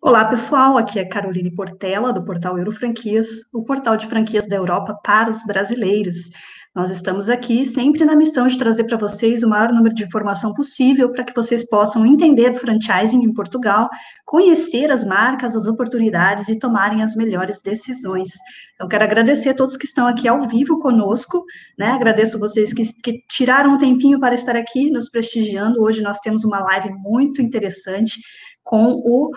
Olá, pessoal. Aqui é Caroline Portela, do portal Eurofranquias, o portal de franquias da Europa para os brasileiros. Nós estamos aqui sempre na missão de trazer para vocês o maior número de informação possível para que vocês possam entender franchising em Portugal, conhecer as marcas, as oportunidades e tomarem as melhores decisões. Eu quero agradecer a todos que estão aqui ao vivo conosco, né? Agradeço vocês que tiraram um tempinho para estar aqui nos prestigiando. Hoje nós temos uma live muito interessante com o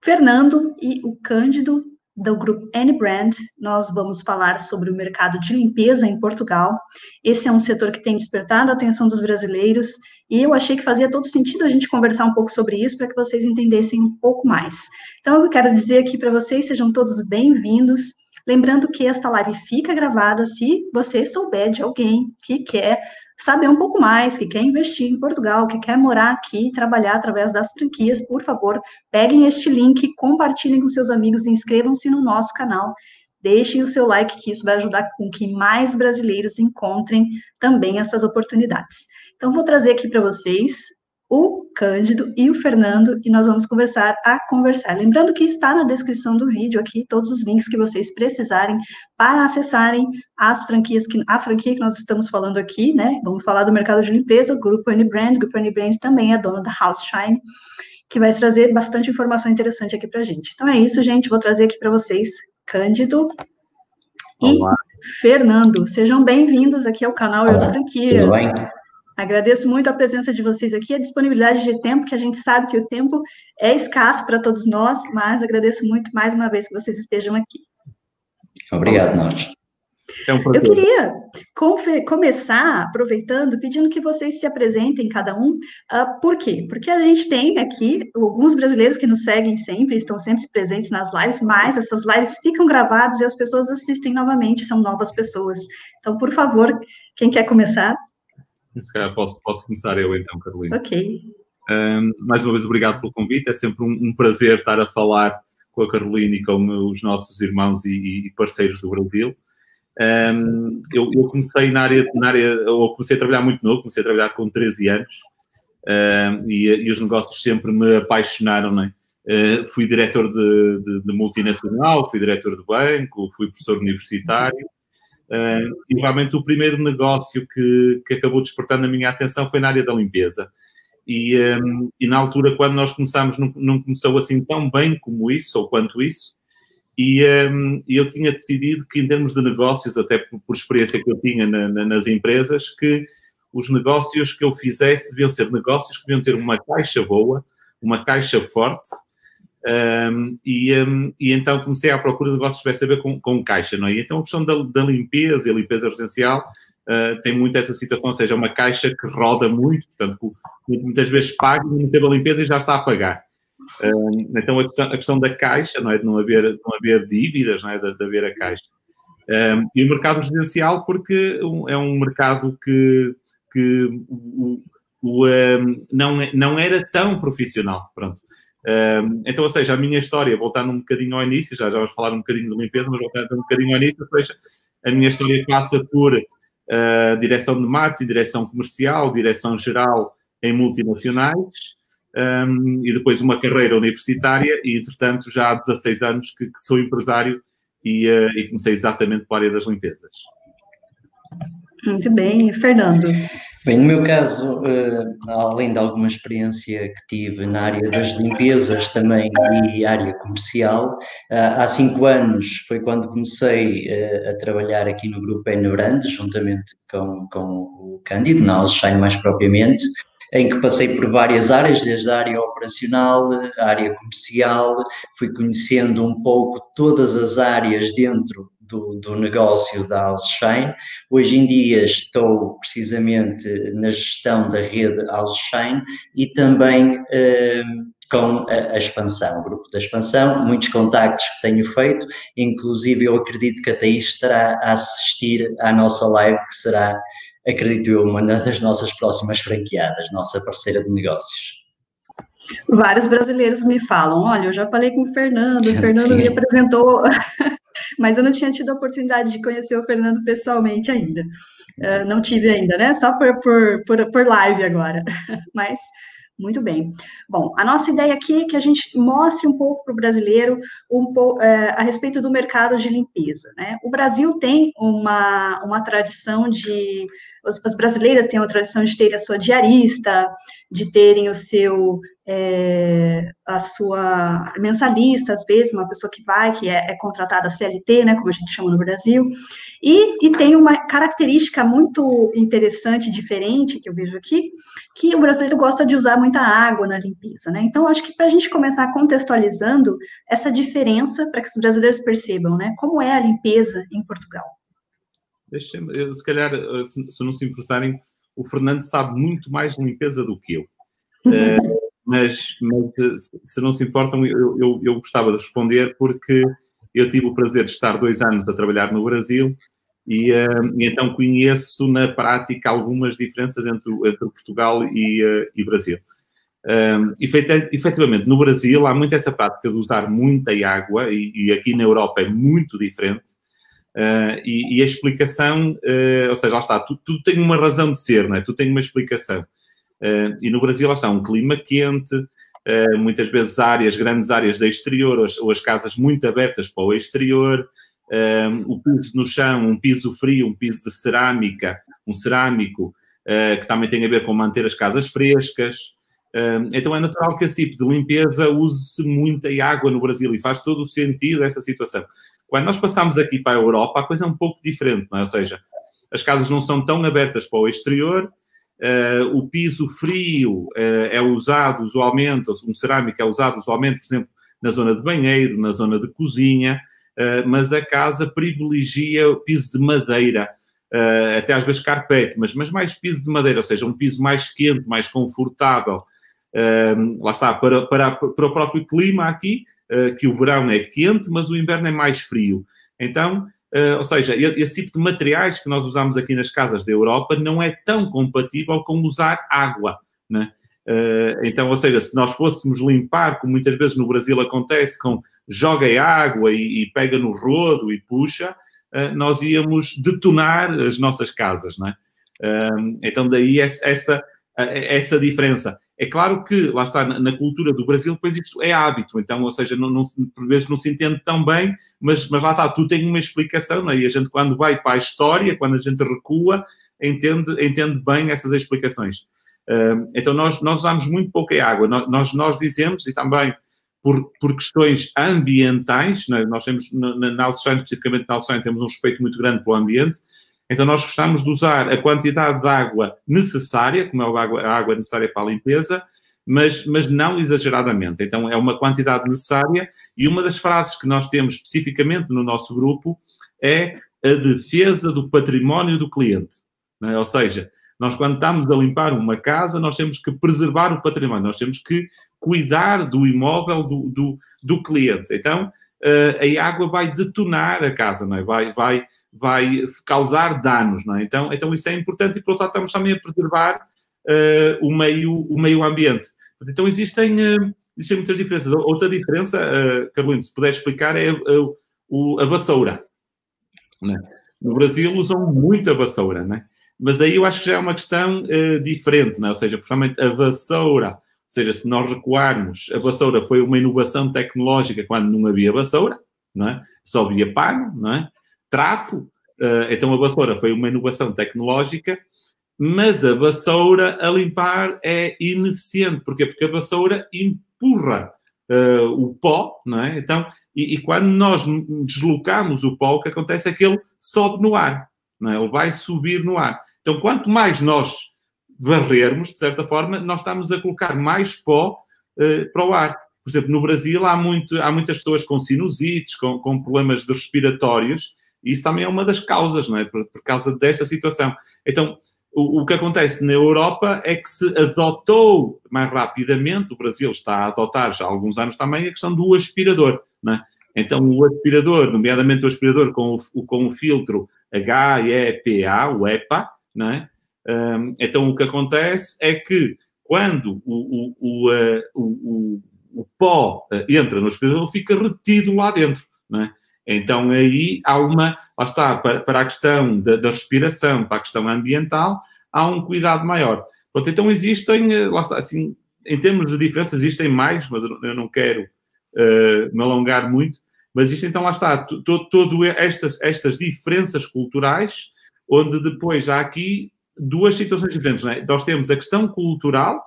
Fernando e o Cândido, do grupo N-Brand. Nós vamos falar sobre o mercado de limpeza em Portugal. Esse é um setor que tem despertado a atenção dos brasileiros, e eu achei que fazia todo sentido a gente conversar um pouco sobre isso, para que vocês entendessem um pouco mais. Então, eu quero dizer aqui para vocês, sejam todos bem-vindos. Lembrando que esta live fica gravada se você souber de alguém que quer saber um pouco mais, que quer investir em Portugal, que quer morar aqui e trabalhar através das franquias. Por favor, peguem este link, compartilhem com seus amigos e inscrevam-se no nosso canal. Deixem o seu like, que isso vai ajudar com que mais brasileiros encontrem também essas oportunidades. Então, vou trazer aqui para vocês o Cândido e o Fernando, e nós vamos conversar. Lembrando que está na descrição do vídeo aqui todos os links que vocês precisarem para acessarem as franquias, a franquia que nós estamos falando aqui, né? Vamos falar do mercado de limpeza, o Grupo N-Brand. O Grupo N-Brand também é dono da House Shine, que vai trazer bastante informação interessante aqui para a gente. Então é isso, gente. Vou trazer aqui para vocês Cândido e Fernando. Sejam bem-vindos aqui ao canal Eurofranquias. Tudo bem? Agradeço muito a presença de vocês aqui, a disponibilidade de tempo, que a gente sabe que o tempo é escasso para todos nós, mas agradeço muito mais uma vez que vocês estejam aqui. Obrigado, nós. Eu queria começar aproveitando, pedindo que vocês se apresentem, cada um. Por quê? Porque a gente tem aqui alguns brasileiros que nos seguem sempre, estão sempre presentes nas lives, mas essas lives ficam gravadas e as pessoas assistem novamente, são novas pessoas. Então, por favor, quem quer começar? Se calhar posso começar eu então, Carolina. Ok. Mais uma vez, obrigado pelo convite. É sempre um prazer estar a falar com a Carolina e com os nossos irmãos e parceiros do Brasil. Eu comecei comecei a trabalhar muito novo, comecei a trabalhar com 13 anos e os negócios sempre me apaixonaram, não é? Fui diretor de multinacional, fui diretor de banco, fui professor universitário. E realmente o primeiro negócio que acabou despertando a minha atenção foi na área da limpeza. E na altura, quando nós começámos, não começou assim tão bem como isso, ou quanto isso. E eu tinha decidido que, em termos de negócios, até por experiência que eu tinha nas empresas, que os negócios que eu fizesse deviam ser negócios que deviam ter uma caixa boa, uma caixa forte. E então comecei à procura de negócios que tivessem a ver com caixa, não é? E então a questão da limpeza e a limpeza residencial tem muito essa situação, ou seja, uma caixa que roda muito, portanto, muitas vezes paga, não teve a limpeza e já está a pagar. Então a questão da caixa, não é? De não haver dívidas, não é? De haver a caixa. E o mercado residencial, porque é um mercado que não era tão profissional, pronto. Então, ou seja, a minha história, voltando um bocadinho ao início, já vamos falar um bocadinho de limpeza, mas voltando um bocadinho ao início, ou seja, a minha história passa por direção de marketing, direção comercial, direção geral em multinacionais, e depois uma carreira universitária, e entretanto já há 16 anos que sou empresário e comecei exatamente para a área das limpezas. Muito bem, Fernando. Bem, no meu caso, além de alguma experiência que tive na área das limpezas também e área comercial, há 5 anos foi quando comecei a trabalhar aqui no Grupo N-Brand, juntamente com o Cândido, na House Shine mais propriamente, em que passei por várias áreas, desde a área operacional, a área comercial, fui conhecendo um pouco todas as áreas dentro do negócio da House Shine. Hoje em dia estou precisamente na gestão da rede House Shine e também com a expansão, o grupo da expansão, muitos contactos que tenho feito, inclusive eu acredito que a Thaís estará a assistir à nossa live, que será, acredito eu, uma das nossas próximas franqueadas, nossa parceira de negócios. Vários brasileiros me falam, olha, eu já falei com o Fernando me apresentou, mas eu não tinha tido a oportunidade de conhecer o Fernando pessoalmente ainda. Não tive ainda, né? Só por live agora. Mas Muito bem. Bom, a nossa ideia aqui é que a gente mostre um pouco para o brasileiro a respeito do mercado de limpeza, né? O Brasil tem uma tradição de... As brasileiras têm uma tradição de terem a sua diarista, de terem a sua mensalista, às vezes, uma pessoa que é contratada CLT, né, como a gente chama no Brasil, e tem uma característica muito interessante, diferente, que eu vejo aqui, que o brasileiro gosta de usar muita água na limpeza, né? Então, acho que para a gente começar contextualizando essa diferença, para que os brasileiros percebam, né, como é a limpeza em Portugal. Se calhar, se não se importarem, o Fernando sabe muito mais de limpeza do que eu. Mas se não se importam, eu gostava de responder, porque eu tive o prazer de estar 2 anos a trabalhar no Brasil e então conheço na prática algumas diferenças entre Portugal e Brasil. Efetivamente, no Brasil há muito essa prática de usar muita água e aqui na Europa é muito diferente. E a explicação, ou seja, lá está, tudo tem uma razão de ser, não é? Tudo tem uma explicação. E no Brasil, lá está, um clima quente, muitas vezes grandes áreas de exterior, ou as casas muito abertas para o exterior, o piso no chão, um piso frio, um piso de cerâmica, um cerâmico, que também tem a ver com manter as casas frescas. Então é natural que esse tipo de limpeza use-se muita água no Brasil e faz todo o sentido essa situação. Quando nós passamos aqui para a Europa, a coisa é um pouco diferente, não é? Ou seja, as casas não são tão abertas para o exterior, o piso frio é usado usualmente, um cerâmico é usado usualmente, por exemplo, na zona de banheiro, na zona de cozinha, mas a casa privilegia o piso de madeira, até às vezes carpete, mas mais piso de madeira, ou seja, um piso mais quente, mais confortável, lá está, para o próprio clima aqui, que o verão é quente, mas o inverno é mais frio. Então, ou seja, esse tipo de materiais que nós usamos aqui nas casas da Europa não é tão compatível com usar água, né? Então, ou seja, se nós fôssemos limpar, como muitas vezes no Brasil acontece, joga água e pega no rodo e puxa, nós íamos detonar as nossas casas, não é? Então, daí essa diferença. É claro que, lá está, na cultura do Brasil, depois isso é hábito, então, ou seja, por vezes não se entende tão bem, mas lá está, tudo tem uma explicação, não é? E a gente, quando vai para a história, quando a gente recua, entende bem essas explicações. Então, nós usamos muito pouca água. Nós dizemos, e também por questões ambientais, não é? Nós temos, na Alçães, especificamente na Alçães, temos um respeito muito grande pelo ambiente. Então, nós gostamos de usar a quantidade de água necessária, como é a água necessária para a limpeza, mas não exageradamente. Então, é uma quantidade necessária, e uma das frases que nós temos especificamente no nosso grupo é a defesa do património do cliente. Não é? Ou seja, nós, quando estamos a limpar uma casa, nós temos que preservar o património, nós temos que cuidar do imóvel do cliente. Então, a água vai detonar a casa, não é? Vai causar danos, não é? Então isso é importante, e por outro lado estamos também a preservar o meio ambiente. Então existem muitas diferenças. Outra diferença, Carolina, se puder explicar, é a vassoura. Não é? No Brasil usam muito a vassoura, não é? Mas aí eu acho que já é uma questão diferente, não é? Ou seja, principalmente a vassoura, ou seja, se nós recuarmos, a vassoura foi uma inovação tecnológica quando não havia vassoura, não é? Só havia pano, não é? Trapo, então a vassoura foi uma inovação tecnológica, mas a vassoura a limpar é ineficiente. Porquê? Porque a vassoura empurra o pó, não é? Então, e quando nós deslocamos o pó, o que acontece é que ele sobe no ar, não é? Ele vai subir no ar. Então, quanto mais nós varrermos, de certa forma, nós estamos a colocar mais pó para o ar. Por exemplo, no Brasil há muitas pessoas com sinusites, com problemas respiratórios, e isso também é uma das causas, não é? Por causa dessa situação. Então, o que acontece na Europa é que se adotou mais rapidamente, o Brasil está a adotar já há alguns anos também, a questão do aspirador, não é? Então, o aspirador, nomeadamente o aspirador com o filtro HEPA, o EPA, não é? Então, o que acontece é que quando o pó entra no aspirador, ele fica retido lá dentro, não é? Então, aí há lá está, para a questão da respiração, para a questão ambiental, há um cuidado maior. Pronto, então existem, lá está, assim, em termos de diferenças, existem mais, mas eu não quero me alongar muito, mas isto então lá está, todas estas diferenças culturais, onde depois há aqui duas situações diferentes, não é? Nós temos a questão cultural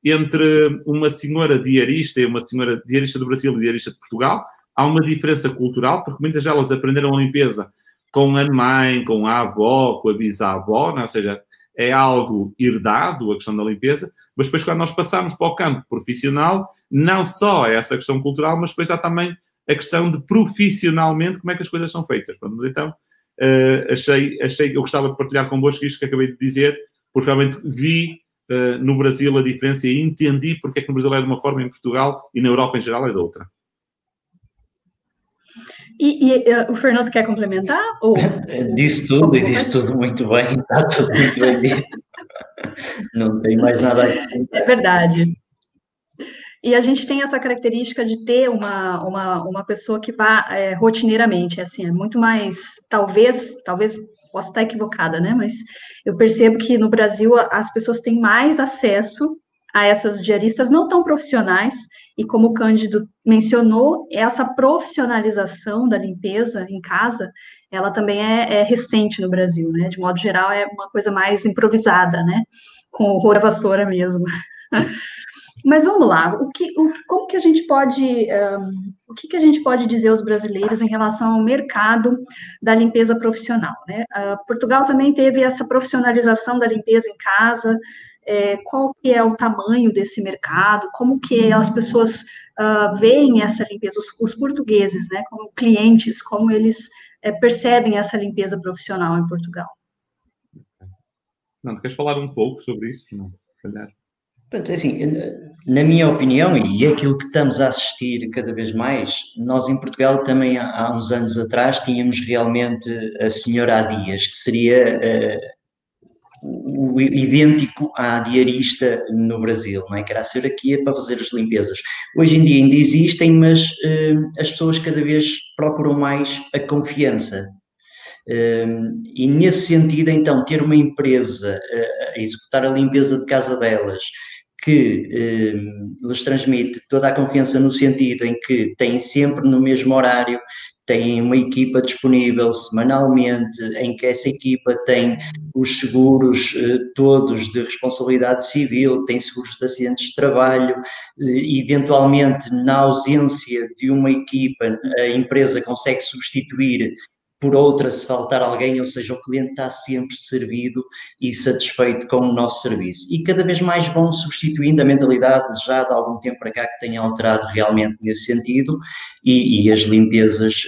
entre uma senhora diarista e uma senhora diarista do Brasil e diarista de Portugal. Há uma diferença cultural, porque muitas delas aprenderam a limpeza com a mãe, com a avó, com a bisavó, não é? Ou seja, é algo herdado, a questão da limpeza, mas depois quando nós passamos para o campo profissional, não só é essa questão cultural, mas depois há também a questão de profissionalmente como é que as coisas são feitas. Mas então, eu gostava de partilhar convosco isto que acabei de dizer, porque realmente vi no Brasil a diferença e entendi porque é que no Brasil é de uma forma, em Portugal e na Europa em geral é de outra. E o Fernando quer complementar? Ou... Disse tudo e disse tudo muito bem, está tudo muito bem dito. Não tem mais nada a dizer. É verdade. E a gente tem essa característica de ter uma pessoa que vá rotineiramente, assim, é muito mais, talvez posso estar equivocada, né, mas eu percebo que no Brasil as pessoas têm mais acesso a essas diaristas não tão profissionais, e como o Cândido mencionou, essa profissionalização da limpeza em casa, ela também é recente no Brasil, né, de modo geral é uma coisa mais improvisada, né, com o rodo da vassoura mesmo. Mas vamos lá, como que a gente pode, o que a gente pode dizer aos brasileiros em relação ao mercado da limpeza profissional, né? Portugal também teve essa profissionalização da limpeza em casa, qual que é o tamanho desse mercado, como que as pessoas veem essa limpeza, os portugueses, né, como clientes, como eles percebem essa limpeza profissional em Portugal. Não, tu queres falar um pouco sobre isso? Não, calhar. Pronto, assim, na minha opinião, e é aquilo que estamos a assistir cada vez mais, nós em Portugal também há uns anos atrás tínhamos realmente a senhora Há Dias, que seria o idêntico à diarista no Brasil, não é? Que era a senhora que ia para fazer as limpezas. Hoje em dia ainda existem, mas as pessoas cada vez procuram mais a confiança. E nesse sentido, então, ter uma empresa a executar a limpeza de casa delas, que lhes transmite toda a confiança no sentido em que têm sempre no mesmo horário, têm uma equipa disponível semanalmente, em que essa equipa tem os seguros todos de responsabilidade civil, tem seguros de acidentes de trabalho, eventualmente, na ausência de uma equipa, a empresa consegue substituir por outra se faltar alguém, ou seja, o cliente está sempre servido e satisfeito com o nosso serviço. E cada vez mais vão substituindo a mentalidade já de algum tempo para cá que tem alterado realmente nesse sentido e as limpezas,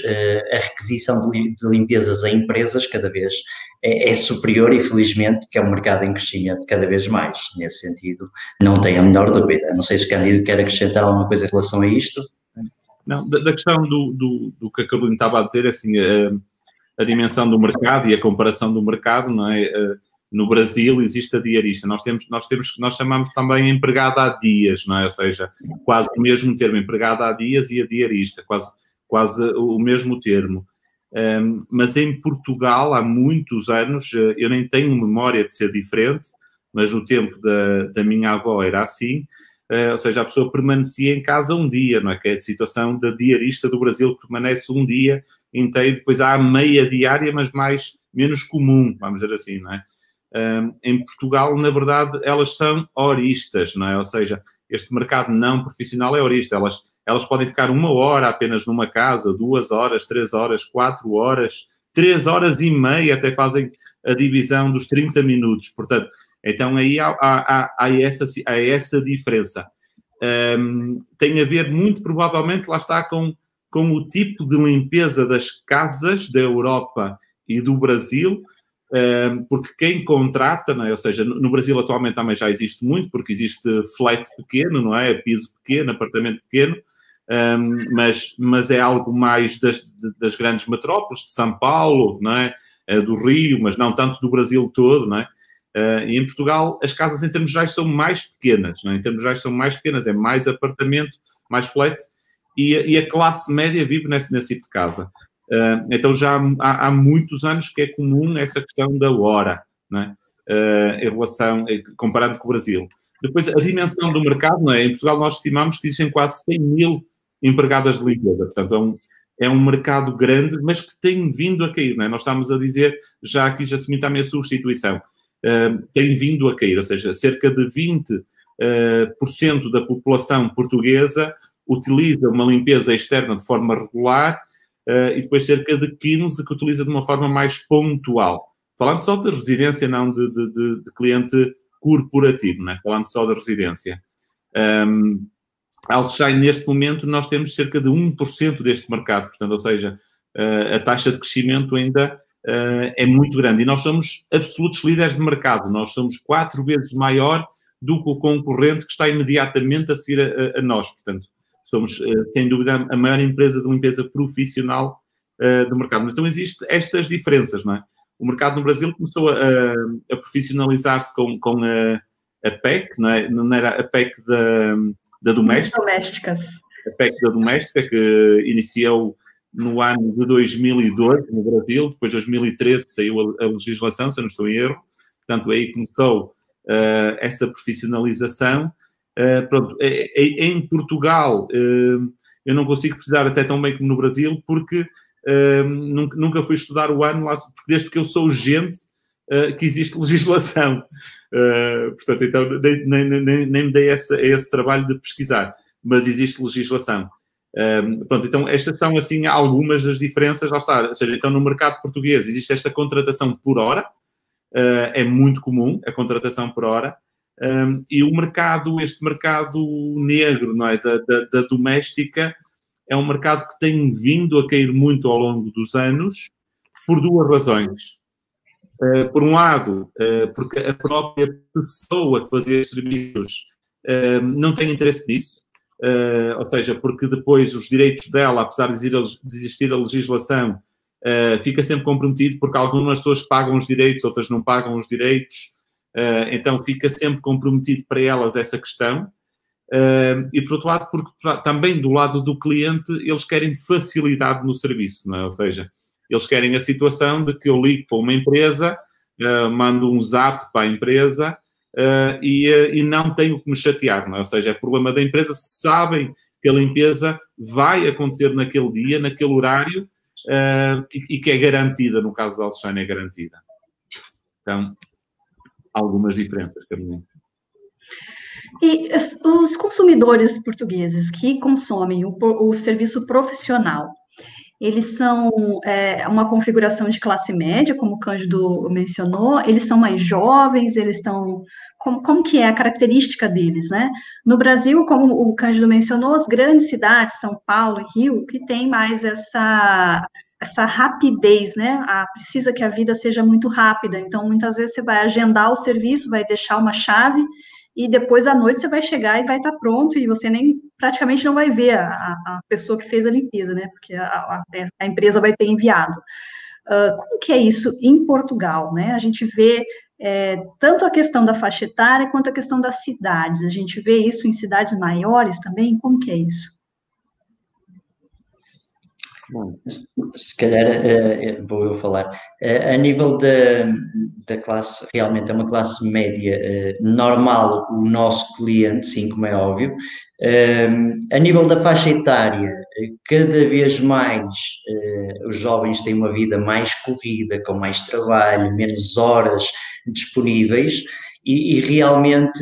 a requisição de limpezas a empresas cada vez é superior e felizmente que é um mercado em crescimento cada vez mais nesse sentido, não tenho a menor dúvida. Não sei se o Cândido quer acrescentar alguma coisa em relação a isto. Não, da questão do que a Carolina estava a dizer, assim, a dimensão do mercado e a comparação do mercado, não é? No Brasil existe a diarista. Nós chamamos também empregada há dias, não é? Ou seja, quase o mesmo termo, empregada há dias e a diarista, quase o mesmo termo. Mas em Portugal, há muitos anos, eu nem tenho memória de ser diferente, mas no tempo da minha avó era assim, ou seja, a pessoa permanecia em casa um dia, não é? Que é a situação da diarista do Brasil, que permanece um dia inteiro, depois há a meia diária, mas menos comum, vamos dizer assim, não é? Em Portugal, na verdade, elas são horistas, não é? Ou seja, este mercado não profissional é horista, elas podem ficar 1 hora apenas numa casa, 2 horas, 3 horas, 4 horas, 3 horas e meia, até fazem a divisão dos 30 minutos, portanto, então aí há essa diferença. Tem a ver muito provavelmente, lá está, com o tipo de limpeza das casas da Europa e do Brasil, porque quem contrata, não é? Ou seja, no Brasil atualmente também já existe muito, porque existe flat pequeno, não é? Piso pequeno, apartamento pequeno, mas é algo mais das grandes metrópoles, de São Paulo, não é? Do Rio, mas não tanto do Brasil todo, não é? E em Portugal as casas em termos gerais são mais pequenas, não é? Em termos gerais são mais pequenas, é mais apartamento, mais flat, e a classe média vive nesse tipo de casa. Então já há muitos anos que é comum essa questão da hora, não é? Em relação, comparando com o Brasil. Depois, a dimensão do mercado, não é? Em Portugal nós estimamos que existem quase 100 mil empregadas de limpeza. Portanto, é um mercado grande, mas que tem vindo a cair, não é? Nós estamos a dizer, já aqui já assumi também a substituição, tem vindo a cair, ou seja, cerca de 20% da população portuguesa utiliza uma limpeza externa de forma regular e depois cerca de 15% que utiliza de uma forma mais pontual. Falando só de residência, não de cliente corporativo, não é? Falando só da residência. A Alshine, neste momento, nós temos cerca de 1% deste mercado, portanto, ou seja, a taxa de crescimento ainda é muito grande. E nós somos absolutos líderes de mercado, nós somos 4 vezes maior do que o concorrente que está imediatamente a seguir a nós. Portanto, somos, sem dúvida, a maior empresa de limpeza profissional do mercado. Mas então existem estas diferenças, não é? O mercado no Brasil começou a profissionalizar-se com a PEC, não é? Não era a PEC da doméstica. A PEC da doméstica, que iniciou no ano de 2012 no Brasil, depois de 2013 saiu a legislação, se eu não estou em erro. Portanto, aí começou essa profissionalização. Pronto, em Portugal, eu não consigo precisar até tão bem como no Brasil, porque nunca fui estudar o ano, porque desde que eu sou gente que existe legislação. Portanto, então, nem me dei esse trabalho de pesquisar, mas existe legislação. Pronto, então, estas são, assim, algumas das diferenças, lá está. Ou seja, então, no mercado português existe esta contratação por hora, é muito comum a contratação por hora, e este mercado negro, não é, da doméstica, é um mercado que tem vindo a cair muito ao longo dos anos, por duas razões. Por um lado, porque a própria pessoa que fazia estes serviços não tem interesse nisso, ou seja, porque depois os direitos dela, apesar de existir a legislação, fica sempre comprometido, porque algumas pessoas pagam os direitos, outras não pagam os direitos, então fica sempre comprometido para elas essa questão. E, por outro lado, porque também do lado do cliente, eles querem facilidade no serviço, não é? Ou seja, eles querem a situação de que eu ligo para uma empresa, mando um zap para a empresa e não tenho que me chatear, não é? Ou seja, é problema da empresa, sabem que a limpeza vai acontecer naquele dia, naquele horário, e que é garantida, no caso da Alshine é garantida. Então, algumas diferenças, Carolina. E os consumidores portugueses que consomem o serviço profissional, eles são uma configuração de classe média, como o Cândido mencionou, eles são mais jovens, eles estão... Como que é a característica deles, né? No Brasil, como o Cândido mencionou, as grandes cidades, São Paulo e Rio, que tem mais essa rapidez, né? Precisa que a vida seja muito rápida, então muitas vezes você vai agendar o serviço, vai deixar uma chave e depois à noite você vai chegar e vai estar pronto e você praticamente não vai ver a pessoa que fez a limpeza, né? Porque a empresa vai ter enviado. Como que é isso em Portugal, né? A gente vê tanto a questão da faixa etária quanto a questão das cidades. A gente vê isso em cidades maiores também? Como que é isso? Bom, se calhar vou eu falar. A nível da classe, realmente é uma classe média normal, o nosso cliente, sim, como é óbvio. A nível da faixa etária, cada vez mais os jovens têm uma vida mais corrida, com mais trabalho, menos horas disponíveis e realmente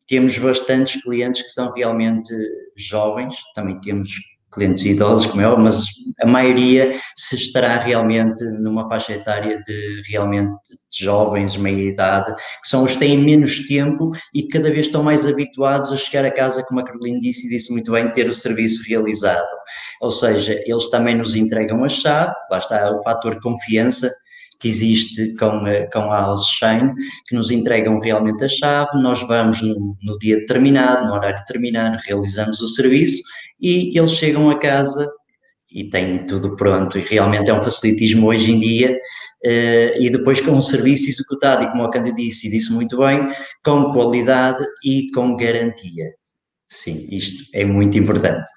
temos bastantes clientes que são realmente jovens, também temos clientes idosos, como é óbvio, mas a maioria se estará realmente numa faixa etária de realmente de jovens, meia-idade, que são os que têm menos tempo e cada vez estão mais habituados a chegar a casa, como a Carolina disse muito bem, ter o serviço realizado. Ou seja, eles também nos entregam a chave, lá está o fator confiança que existe com a Alshine, que nos entregam realmente a chave, nós vamos no dia determinado, no horário determinado, realizamos o serviço, e eles chegam a casa e têm tudo pronto. E realmente é um facilitismo hoje em dia. E depois com um serviço executado, e como a Cândido disse muito bem, com qualidade e com garantia. Sim, isto é muito importante.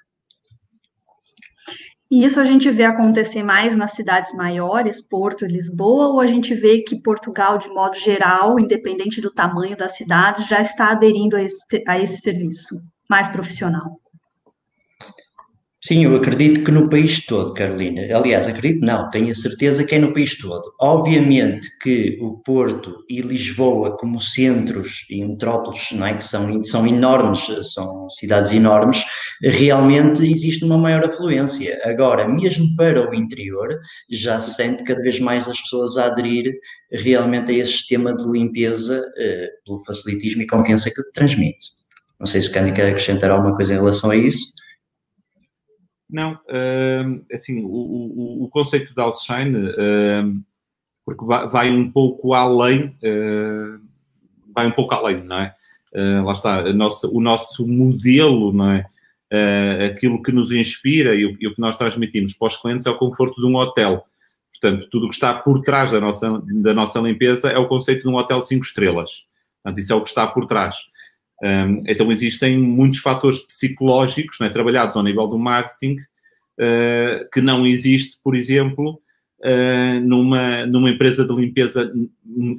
E isso a gente vê acontecer mais nas cidades maiores, Porto e Lisboa, ou a gente vê que Portugal, de modo geral, independente do tamanho da cidade, já está aderindo a esse serviço mais profissional? Sim, eu acredito que no país todo, Carolina. Aliás, acredito não, tenho a certeza que é no país todo. Obviamente que o Porto e Lisboa, como centros e metrópoles, não é, que são enormes, são cidades enormes, realmente existe uma maior afluência. Agora, mesmo para o interior, já se sente cada vez mais as pessoas a aderir realmente a esse sistema de limpeza, pelo facilitismo e confiança que transmite. Não sei se o Cândido quer acrescentar alguma coisa em relação a isso. Não, assim, o conceito de house shine, porque vai um pouco além, não é? Lá está, o nosso modelo, não é? Aquilo que nos inspira e o que nós transmitimos para os clientes é o conforto de um hotel. Portanto, tudo o que está por trás da nossa limpeza é o conceito de um hotel 5 estrelas. Portanto, isso é o que está por trás. Então, existem muitos fatores psicológicos, né, trabalhados ao nível do marketing, que não existe, por exemplo, numa empresa de limpeza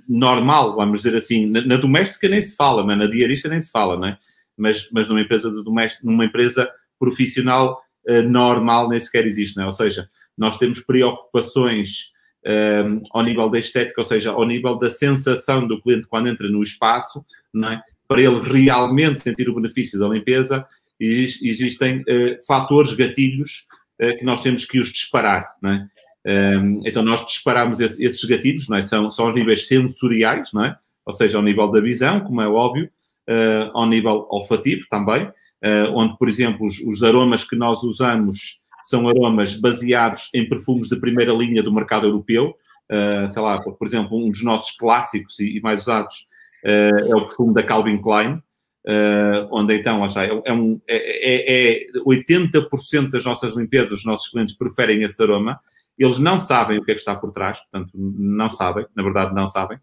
normal, vamos dizer assim. Na doméstica nem se fala, mas na diarista nem se fala, não é? Mas numa empresa de doméstica, numa empresa profissional normal nem sequer existe, não é? Ou seja, nós temos preocupações ao nível da estética, ou seja, ao nível da sensação do cliente quando entra no espaço, não é? Para ele realmente sentir o benefício da limpeza, existem fatores, gatilhos, que nós temos que os disparar, não é? Então, nós disparamos esses gatilhos, não é? São os níveis sensoriais, não é? Ou seja, ao nível da visão, como é óbvio, ao nível olfativo também, onde, por exemplo, os aromas que nós usamos são aromas baseados em perfumes de primeira linha do mercado europeu. Sei lá, por exemplo, um dos nossos clássicos e mais usados é o perfume da Calvin Klein, onde então, lá está, 80% das nossas limpezas, os nossos clientes preferem esse aroma. Eles não sabem o que é que está por trás, portanto, não sabem, na verdade não sabem,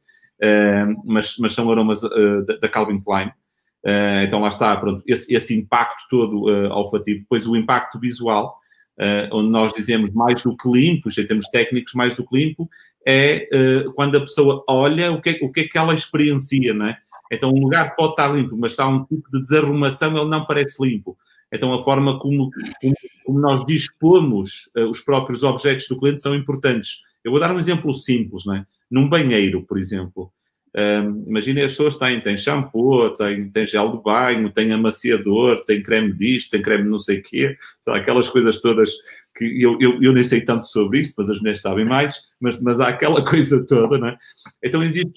mas são aromas da Calvin Klein. Então lá está, pronto, esse impacto todo olfativo. Depois o impacto visual, onde nós dizemos mais do que limpo, em termos técnicos, mais do que limpo, é quando a pessoa olha o que é que ela experiencia, não é? Então um lugar pode estar limpo, mas se há um tipo de desarrumação, ele não parece limpo. Então a forma como nós dispomos os próprios objetos do cliente são importantes. Eu vou dar um exemplo simples, não é? Num banheiro, por exemplo. Imaginem, as pessoas têm shampoo, têm gel de banho, têm amaciador, têm creme disto, têm creme não sei o quê, sabe, aquelas coisas todas que eu nem sei tanto sobre isso, mas as mulheres sabem mais, mas há aquela coisa toda, não é? Então existem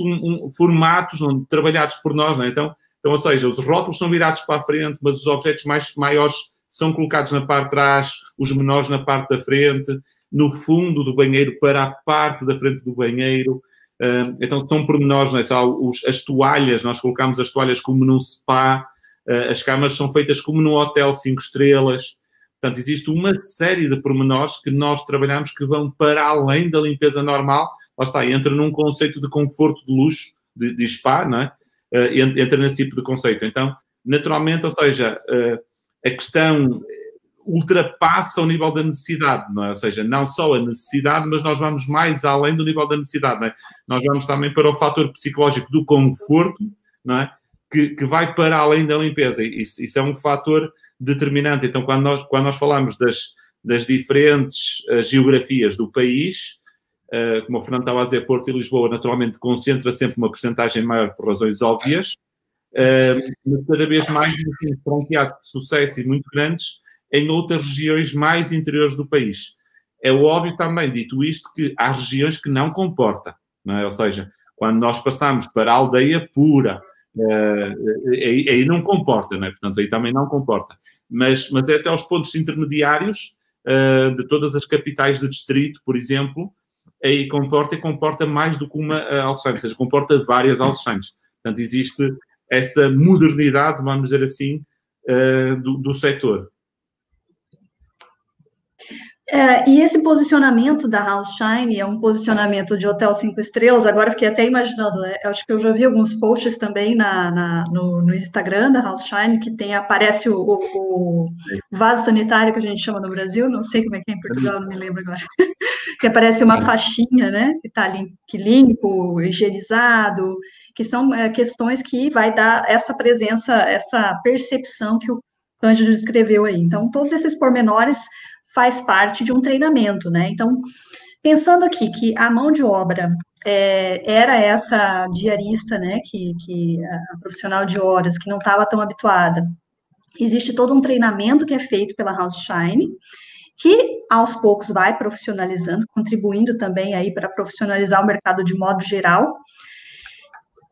formatos trabalhados por nós, não é? Então, ou seja, os rótulos são virados para a frente, mas os objetos maiores são colocados na parte de trás, os menores na parte da frente, no fundo do banheiro para a parte da frente do banheiro. Então são pormenores, não é? As toalhas, nós colocamos as toalhas como num spa, as camas são feitas como num hotel 5 estrelas. Portanto, existe uma série de pormenores que nós trabalhamos que vão para além da limpeza normal. Lá está, entra num conceito de conforto de luxo, de spa, não é? Entra nesse tipo de conceito. Então, naturalmente, ou seja, a questão ultrapassa o nível da necessidade, não é? Ou seja, não só a necessidade, mas nós vamos mais além do nível da necessidade, não é? Nós vamos também para o fator psicológico do conforto, não é? Que vai para além da limpeza. Isso é um fator determinante. Então, quando nós falamos das diferentes geografias do país, como o Fernando estava a dizer, Porto e Lisboa, naturalmente, concentra sempre uma porcentagem maior por razões óbvias, mas cada vez mais franqueados de sucesso e muito grandes em outras regiões mais interiores do país. É óbvio também, dito isto, que há regiões que não comporta, não é? Ou seja, quando nós passamos para a aldeia pura, aí não comporta, não é? Portanto, aí também não comporta. Mas é até aos pontos intermediários de todas as capitais de distrito, por exemplo, aí comporta mais do que uma Alçães, ou seja, comporta várias Alçães. Portanto, existe essa modernidade, vamos dizer assim, do setor. E esse posicionamento da House Shine é um posicionamento de hotel 5 estrelas. Agora fiquei até imaginando, né? Eu acho que eu já vi alguns posts também no Instagram da House Shine, que aparece o vaso sanitário que a gente chama no Brasil, não sei como é que é em Portugal, não me lembro agora, que aparece uma faixinha, né? Que está limpo, higienizado, que são questões que vai dar essa presença, essa percepção que o Cândido descreveu aí. Então, todos esses pormenores faz parte de um treinamento, né? Então, pensando aqui que a mão de obra era essa diarista, né? Que a profissional de horas que não estava tão habituada. Existe todo um treinamento que é feito pela House Shine, que aos poucos vai profissionalizando, contribuindo também aí para profissionalizar o mercado de modo geral.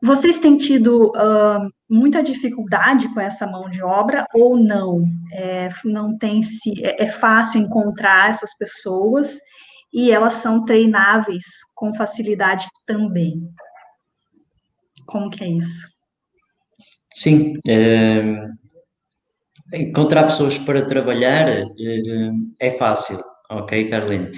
Vocês têm tido muita dificuldade com essa mão de obra ou não? Não tem é fácil encontrar essas pessoas e elas são treináveis com facilidade também. Como que é isso? Sim, encontrar pessoas para trabalhar é fácil, ok, Carolina?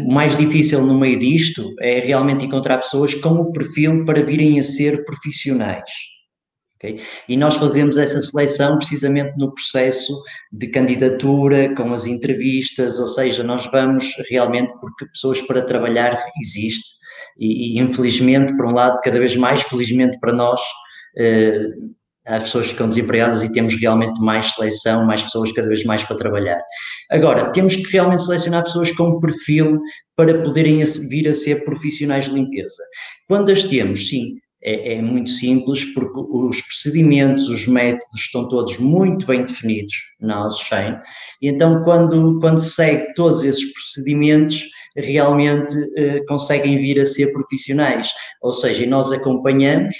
O mais difícil no meio disto é realmente encontrar pessoas com o perfil para virem a ser profissionais. Okay? E nós fazemos essa seleção precisamente no processo de candidatura, com as entrevistas, ou seja, nós vamos realmente porque pessoas para trabalhar existe e infelizmente, por um lado, cada vez mais, felizmente para nós, as pessoas ficam desempregadas e temos realmente mais seleção, mais pessoas cada vez mais para trabalhar. Agora, temos que realmente selecionar pessoas com perfil para poderem vir a ser profissionais de limpeza. Quando as temos, sim, é muito simples, porque os procedimentos, os métodos estão todos muito bem definidos na House Shine, e então quando se segue todos esses procedimentos, realmente conseguem vir a ser profissionais. Ou seja, nós acompanhamos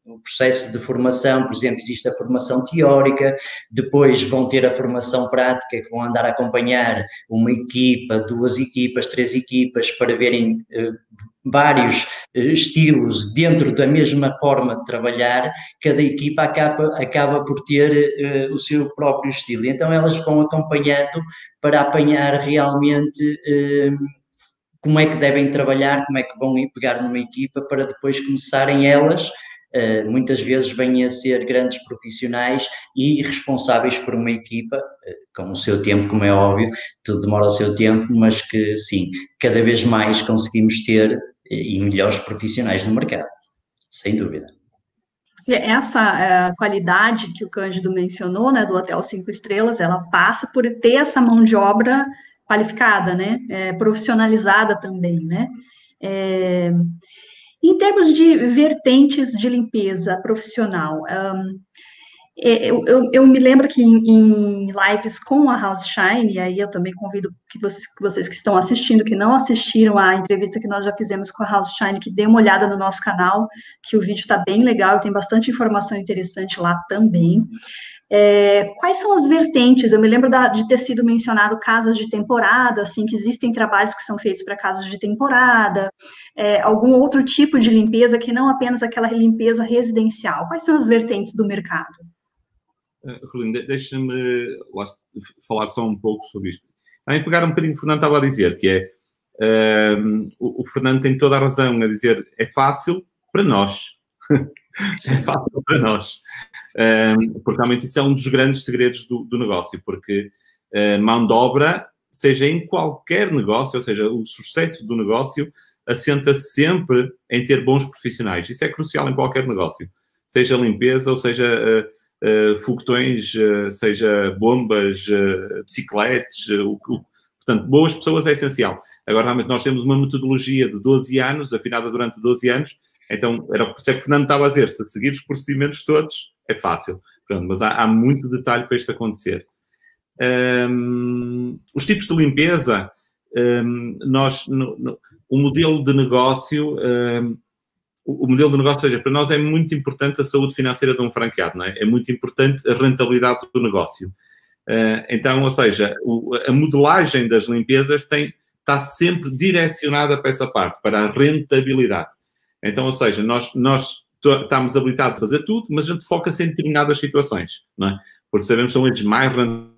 o processo de formação, por exemplo, existe a formação teórica, depois vão ter a formação prática, que vão andar a acompanhar uma equipa, 2 equipas, 3 equipas, para verem vários estilos dentro da mesma forma de trabalhar. Cada equipa acaba por ter o seu próprio estilo. Então, elas vão acompanhando para apanhar realmente como é que devem trabalhar, como é que vão pegar numa equipa, para depois começarem elas, muitas vezes vêm a ser grandes profissionais e responsáveis por uma equipa, com o seu tempo, como é óbvio, tudo demora o seu tempo, mas que sim, cada vez mais conseguimos ter e melhores profissionais no mercado, sem dúvida. Essa qualidade que o Cândido mencionou, né, do Hotel 5 Estrelas, ela passa por ter essa mão de obra qualificada, né, profissionalizada também, né. Em termos de vertentes de limpeza profissional, eu me lembro que em lives com a House Shine, e aí eu também convido que vocês que estão assistindo, que não assistiram à entrevista que nós já fizemos com a House Shine, que dê uma olhada no nosso canal, que o vídeo está bem legal, tem bastante informação interessante lá também. Quais são as vertentes? Eu me lembro de ter sido mencionado casas de temporada, assim, que existem trabalhos que são feitos para casas de temporada, algum outro tipo de limpeza que não apenas aquela limpeza residencial. Quais são as vertentes do mercado? Carolina, deixa-me falar só um pouco sobre isto. Também pegar um bocadinho o que o Fernando estava a dizer, que é, o Fernando tem toda a razão a dizer, é fácil para nós. É fácil para nós. Porque realmente isso é um dos grandes segredos do negócio, porque mão de obra, seja em qualquer negócio, ou seja, o sucesso do negócio assenta sempre em ter bons profissionais. Isso é crucial em qualquer negócio. Seja limpeza, ou seja foguetões, seja bombas, bicicletas, portanto, boas pessoas é essencial. Agora, realmente, nós temos uma metodologia de 12 anos, afinada durante 12 anos, então, era por isso é que o Fernando estava a dizer, se seguir os procedimentos todos, é fácil. Pronto, mas há muito detalhe para isto acontecer. Os tipos de limpeza, o modelo de negócio... O modelo de negócio, ou seja, para nós é muito importante a saúde financeira de um franqueado, não é? É muito importante a rentabilidade do negócio. Então, ou seja, a modelagem das limpezas está sempre direcionada para essa parte, para a rentabilidade. Então, ou seja, nós estamos habilitados a fazer tudo, mas a gente foca-se em determinadas situações, não é? Porque sabemos que são as mais rentáveis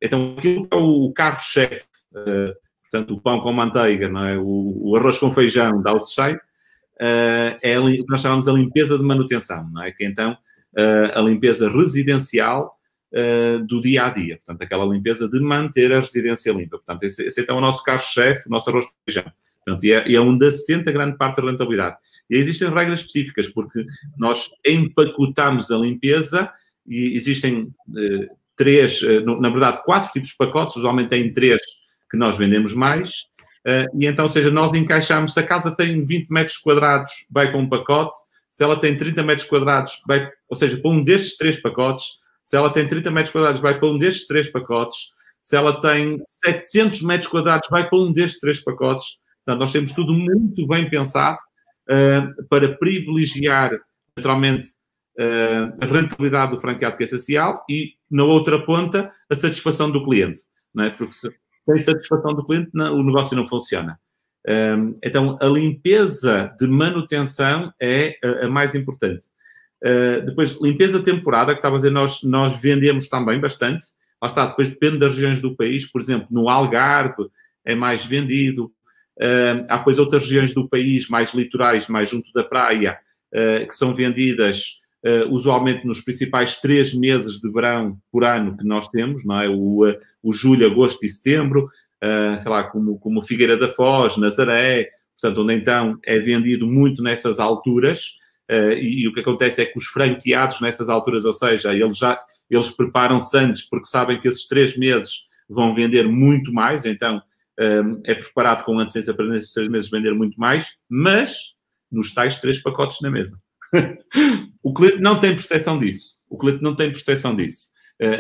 Então, aquilo que é o carro-chefe, portanto, o pão com manteiga, não é? O arroz com feijão da Aussai, é o que nós chamamos a limpeza de manutenção, não é? Que então a limpeza residencial do dia a dia, portanto, aquela limpeza de manter a residência limpa. Portanto, esse então é o nosso carro-chefe, o nosso arroz com feijão. Portanto, e é onde assenta grande parte da rentabilidade. E existem regras específicas, porque nós empacotamos a limpeza e existem na verdade, 4 tipos de pacotes, usualmente tem 3 que nós vendemos mais. E então, ou seja, nós encaixamos, se a casa tem 20 metros quadrados, vai para um pacote. Se ela tem 30 metros quadrados, vai, ou seja, para um destes 3 pacotes. Se ela tem 30 metros quadrados, vai para um destes 3 pacotes. Se ela tem 700 metros quadrados, vai para um destes 3 pacotes. Portanto, nós temos tudo muito bem pensado para privilegiar, naturalmente, a rentabilidade do franqueado, que é essencial, e, na outra ponta, a satisfação do cliente. Não é? Porque sem satisfação do cliente, o negócio não funciona. Então, a limpeza de manutenção é a mais importante. Depois, limpeza de temporada, que estava a dizer, nós vendemos também bastante. Lá está, depois depende das regiões do país. Por exemplo, no Algarve é mais vendido. Há depois outras regiões do país, mais litorais, mais junto da praia, que são vendidas usualmente nos principais 3 meses de verão por ano que nós temos, não é? O julho, agosto e setembro, sei lá, como Figueira da Foz, Nazaré, portanto, onde então é vendido muito nessas alturas, e o que acontece é que os franqueados nessas alturas, ou seja, eles preparam-se antes porque sabem que esses 3 meses vão vender muito mais, então é preparado com antecedência para nesses 3 meses vender muito mais, mas nos tais 3 pacotes na mesma. O cliente não tem percepção disso.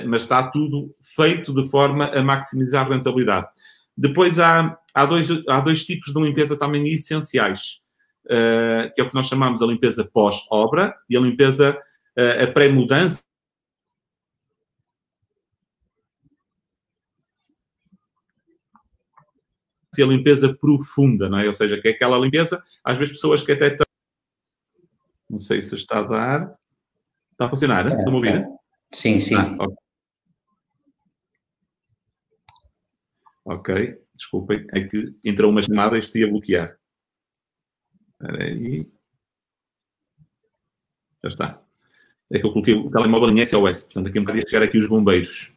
Mas está tudo feito de forma a maximizar a rentabilidade. Depois há 2 tipos de limpeza também essenciais, que é o que nós chamamos a limpeza pós-obra e a limpeza, a pré-mudança. E a limpeza profunda, não é? Ou seja, que é aquela limpeza, às vezes pessoas que até estão... Não sei se está a dar. Está a funcionar? Estão a ouvir? Sim, sim. Ok. Desculpem, é que entrou uma chamada e isto ia bloquear. Espera aí. Já está. É que eu coloquei o telemóvel em SOS, portanto, daqui a um bocadinho chegar aqui os bombeiros.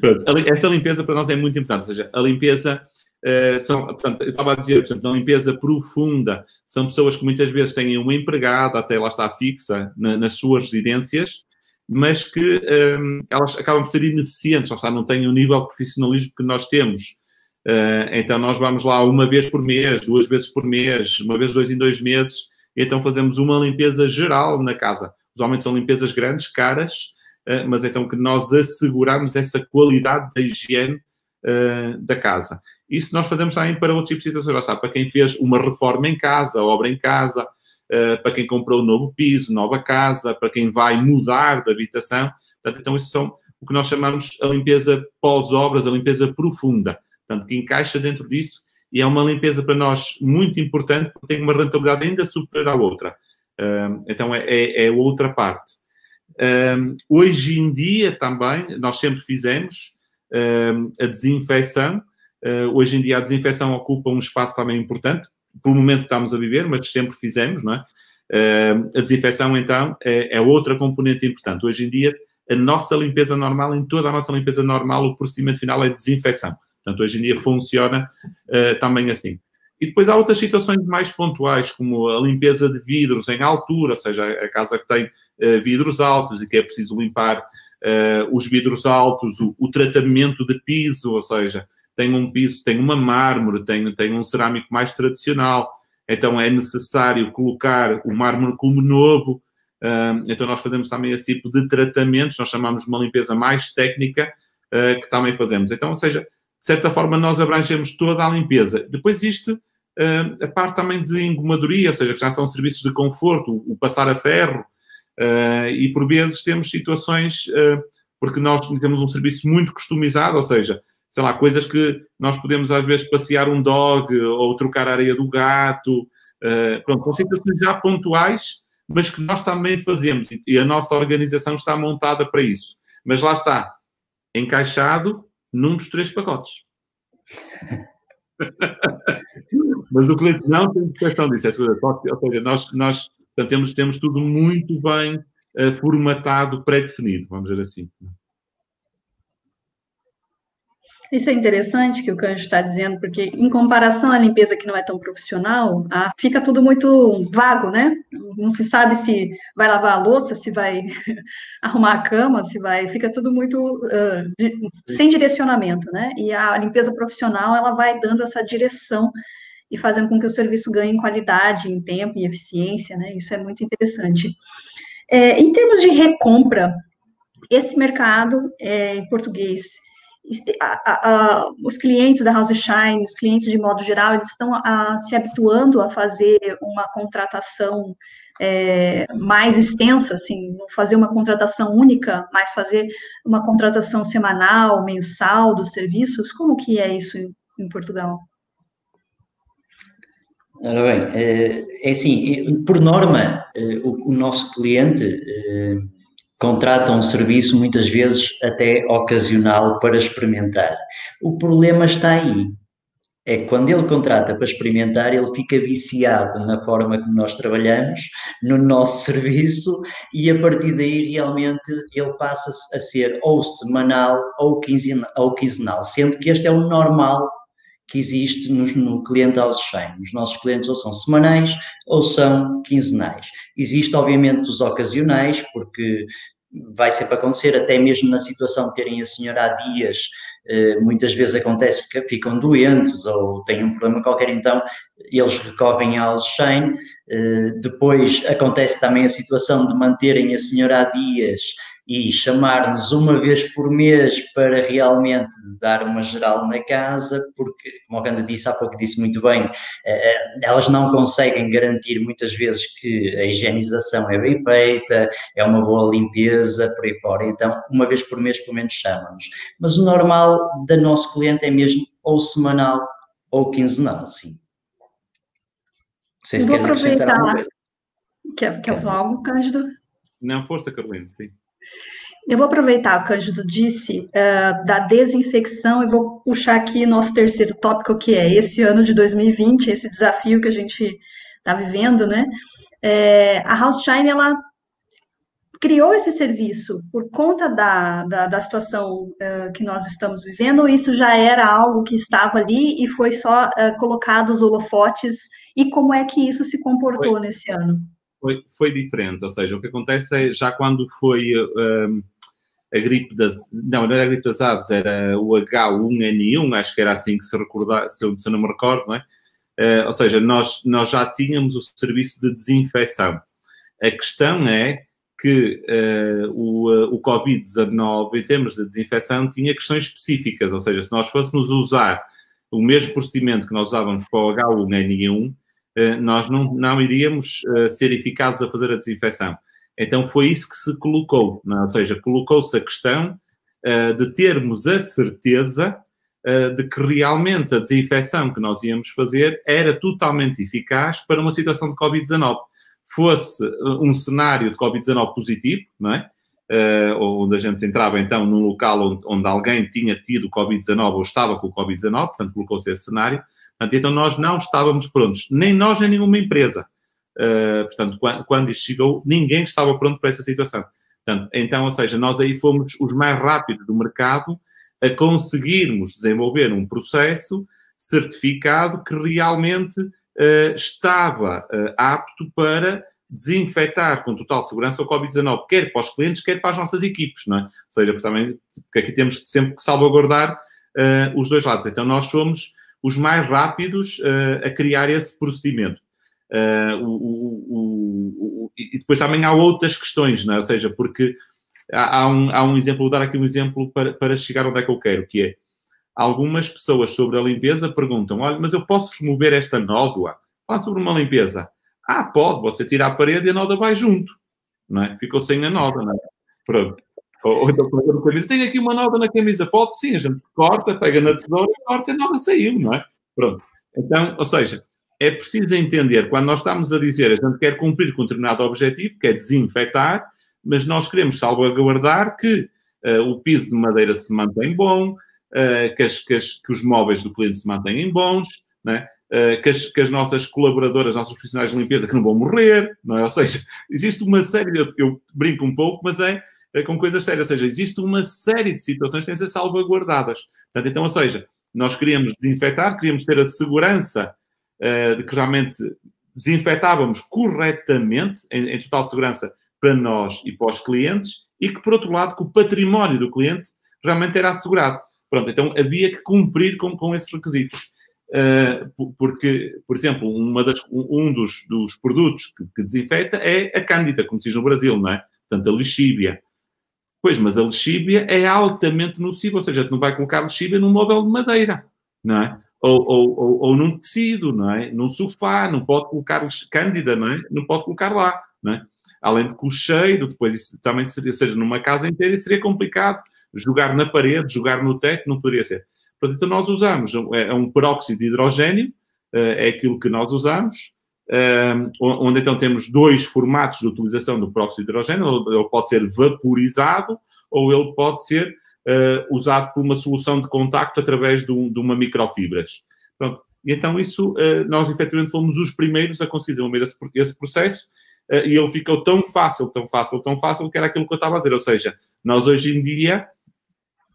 Pronto, essa limpeza para nós é muito importante, ou seja, a limpeza portanto, eu estava a dizer, por exemplo, a limpeza profunda são pessoas que muitas vezes têm uma empregada, até lá está fixa, nas suas residências, mas que elas acabam por ser ineficientes, ou seja, não têm o nível de profissionalismo que nós temos. Então nós vamos lá uma vez por mês, 2 vezes por mês, uma vez 2 em 2 meses, e então fazemos uma limpeza geral na casa. Usualmente são limpezas grandes, caras, mas então que nós asseguramos essa qualidade da higiene da casa. Isso nós fazemos também para outros tipos de situações. Para quem fez uma reforma em casa, obra em casa, para quem comprou um novo piso, nova casa, para quem vai mudar de habitação. Portanto, então, isso são o que nós chamamos a limpeza pós-obras, a limpeza profunda. Portanto, que encaixa dentro disso e é uma limpeza para nós muito importante porque tem uma rentabilidade ainda superior à outra. Então, é outra parte. Hoje em dia também, nós sempre fizemos a desinfecção. Hoje em dia a desinfecção ocupa um espaço também importante, pelo momento que estamos a viver, mas sempre fizemos, não é? A desinfecção, então, é outra componente importante. Hoje em dia, a nossa limpeza normal, em toda a nossa limpeza normal, o procedimento final é desinfecção. Portanto, hoje em dia funciona também assim. E depois há outras situações mais pontuais, como a limpeza de vidros em altura, ou seja, a casa que tem vidros altos e que é preciso limpar os vidros altos, o tratamento de piso, ou seja, tem um piso, tem uma mármore, tem um cerâmico mais tradicional, então é necessário colocar o mármore como novo, então nós fazemos também esse tipo de tratamentos, nós chamamos de uma limpeza mais técnica, que também fazemos. Então, ou seja, de certa forma nós abrangemos toda a limpeza. Depois existe a parte também de engomadoria, ou seja, que já são serviços de conforto, o passar a ferro, e por vezes temos situações, porque nós temos um serviço muito customizado, ou seja, sei lá, coisas que nós podemos às vezes passear um dog ou trocar a areia do gato, pronto, são situações já pontuais, mas que nós também fazemos e a nossa organização está montada para isso. Mas lá está, encaixado num dos 3 pacotes. Mas o cliente não tem percepção disso. Ou seja, nós portanto, temos tudo muito bem formatado, pré-definido, vamos dizer assim. Isso é interessante que o Cândido está dizendo, porque em comparação à limpeza que não é tão profissional, fica tudo muito vago, né? Não se sabe se vai lavar a louça, se vai arrumar a cama, fica tudo muito sem direcionamento, né? E a limpeza profissional, ela vai dando essa direção e fazendo com que o serviço ganhe em qualidade, em tempo e eficiência, né? Isso é muito interessante. Em termos de recompra, esse mercado em português, os clientes da House Shine, os clientes de modo geral, eles estão se habituando a fazer uma contratação mais extensa, assim, não fazer uma contratação única, mas fazer uma contratação semanal, mensal dos serviços. Como que é isso em Portugal? Ora bem, é assim, por norma, o nosso cliente contrata um serviço muitas vezes até ocasional para experimentar. O problema está aí. É que quando ele contrata para experimentar, ele fica viciado na forma como nós trabalhamos, no nosso serviço, e a partir daí realmente ele passa a ser ou semanal ou quinzenal, sendo que este é o normal que existe no cliente House Shine. Os nossos clientes ou são semanais ou são quinzenais. Existe, obviamente, os ocasionais, porque vai sempre acontecer, até mesmo na situação de terem a senhora há dias, muitas vezes acontece que ficam doentes ou têm um problema qualquer, então eles recorrem à House Shine. Depois acontece também a situação de manterem a senhora há dias e chamar-nos uma vez por mês para realmente dar uma geral na casa, porque, como a Ganda disse há pouco, disse muito bem, elas não conseguem garantir muitas vezes que a higienização é bem feita, é uma boa limpeza, por aí fora. Então, uma vez por mês, pelo menos, chamam-nos. Mas o normal do nosso cliente é mesmo ou semanal ou quinzenal, sim. Não sei se queres acrescentar alguma coisa. Quer falar algo, Cândido? Não, força, Carolina, sim. Eu vou aproveitar o que o Cândido disse da desinfecção e vou puxar aqui nosso terceiro tópico, que é esse ano de 2020, esse desafio que a gente está vivendo, né? A House Shine, ela criou esse serviço por conta da situação que nós estamos vivendo, ou isso já era algo que estava ali e foi só colocado os holofotes, e como é que isso se comportou nesse ano? Foi diferente, ou seja, o que acontece é, já quando foi a gripe não era a gripe das aves, era o H1N1, acho que era assim que se recordava, se eu não me recordo, não é? Ou seja, nós já tínhamos o serviço de desinfecção. A questão é que o Covid-19, em termos de desinfecção, tinha questões específicas, ou seja, se nós fôssemos usar o mesmo procedimento que nós usávamos para o H1N1, nós não iríamos ser eficazes a fazer a desinfecção. Então, foi isso que se colocou, não é? Ou seja, colocou-se a questão de termos a certeza de que realmente a desinfecção que nós íamos fazer era totalmente eficaz para uma situação de Covid-19. Fosse um cenário de Covid-19 positivo, não é? Onde a gente entrava, então, num local onde alguém tinha tido Covid-19 ou estava com o Covid-19, portanto, colocou-se esse cenário. Portanto, então, nós não estávamos prontos, nem nós, nem nenhuma empresa. Portanto, quando isto chegou, ninguém estava pronto para essa situação. Portanto, então, ou seja, nós aí fomos os mais rápidos do mercado a conseguirmos desenvolver um processo certificado que realmente estava apto para desinfetar com total segurança o Covid-19, quer para os clientes, quer para as nossas equipes, não é? Ou seja, porque aqui temos sempre que salvaguardar os dois lados. Então, nós somos os mais rápidos a criar esse procedimento. E depois também há outras questões, não é? Ou seja, porque há um exemplo, vou dar aqui um exemplo para chegar onde é que eu quero, que é, algumas pessoas sobre a limpeza perguntam, olha, mas eu posso remover esta nódoa? Fala sobre uma limpeza. Pode, você tira a parede e a nódoa vai junto, não é? Ficou sem a nódoa, não é? Pronto. Ou então, por exemplo, camisa, tem aqui uma nódoa na camisa, pode sim, a gente corta, pega na tesoura e corta e a nódoa saiu, não é? Pronto. Então, ou seja, é preciso entender, quando nós estamos a dizer, a gente quer cumprir com um determinado objetivo, que é desinfectar, mas nós queremos salvaguardar que o piso de madeira se mantém bom, que os móveis do cliente se mantêm bons, né? Que as nossas colaboradoras, as nossas profissionais de limpeza que não vão morrer, não é? Ou seja, existe uma série, eu brinco um pouco, mas é com coisas sérias, ou seja, existe uma série de situações que têm de ser salvaguardadas. Portanto, então, ou seja, nós queríamos desinfetar, queríamos ter a segurança de que realmente desinfetávamos corretamente, em total segurança para nós e para os clientes, e que, por outro lado, que o património do cliente realmente era assegurado. Pronto, então havia que cumprir com esses requisitos. Porque, por exemplo, um dos produtos que desinfeta é a Cândida, como se diz no Brasil, não é? Portanto, a lexívia. Pois, mas a lexívia é altamente nociva, ou seja, tu não vai colocar lexívia num móvel de madeira, não é? Ou num tecido, não é? Num sofá, não pode colocar Cândida, não é? Não pode colocar lá, não é? Além de que o cheiro, depois isso também seria, ou seja, numa casa inteira seria complicado. Jogar na parede, jogar no teto, não poderia ser. Portanto, então nós usamos um peróxido de hidrogênio, é aquilo que nós usamos, onde então temos 2 formatos de utilização do peróxido de hidrogênio. Ele pode ser vaporizado ou ele pode ser usado por uma solução de contacto através de uma microfibras. Pronto. E então isso, nós efetivamente fomos os primeiros a conseguir desenvolver esse processo, e ele ficou tão fácil, que era aquilo que eu estava a dizer. Ou seja, nós hoje em dia,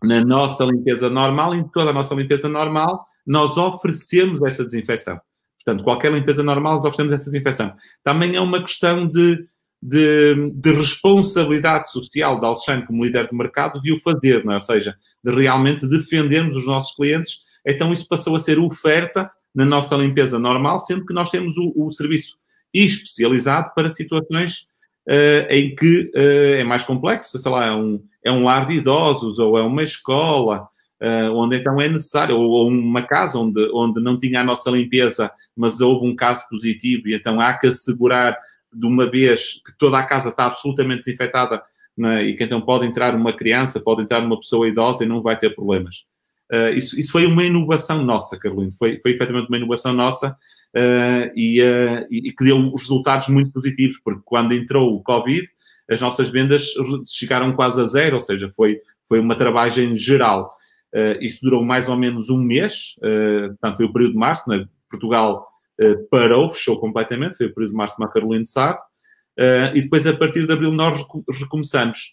na nossa limpeza normal, em toda a nossa limpeza normal, nós oferecemos essa desinfecção. Portanto, qualquer limpeza normal, nós oferecemos essa desinfecção. Também é uma questão de responsabilidade social da Alexandre como líder de mercado de o fazer, não é? Ou seja, de realmente defendermos os nossos clientes. Então, isso passou a ser oferta na nossa limpeza normal, sendo que nós temos o serviço especializado para situações em que é mais complexo, sei lá, é um lar de idosos, ou é uma escola, onde então é necessário, ou uma casa onde não tinha a nossa limpeza, mas houve um caso positivo, e então há que assegurar de uma vez que toda a casa está absolutamente desinfetada, né, e que então pode entrar uma criança, pode entrar uma pessoa idosa e não vai ter problemas. Isso foi uma inovação nossa, Carolina, foi efetivamente uma inovação nossa, e que deu resultados muito positivos, porque quando entrou o Covid, as nossas vendas chegaram quase a 0, ou seja, foi uma travagem geral. Isso durou mais ou menos um mês, portanto foi o período de março, né? Portugal parou, fechou completamente, foi o período de março, como a Carolina sabe, e depois a partir de abril nós recomeçamos.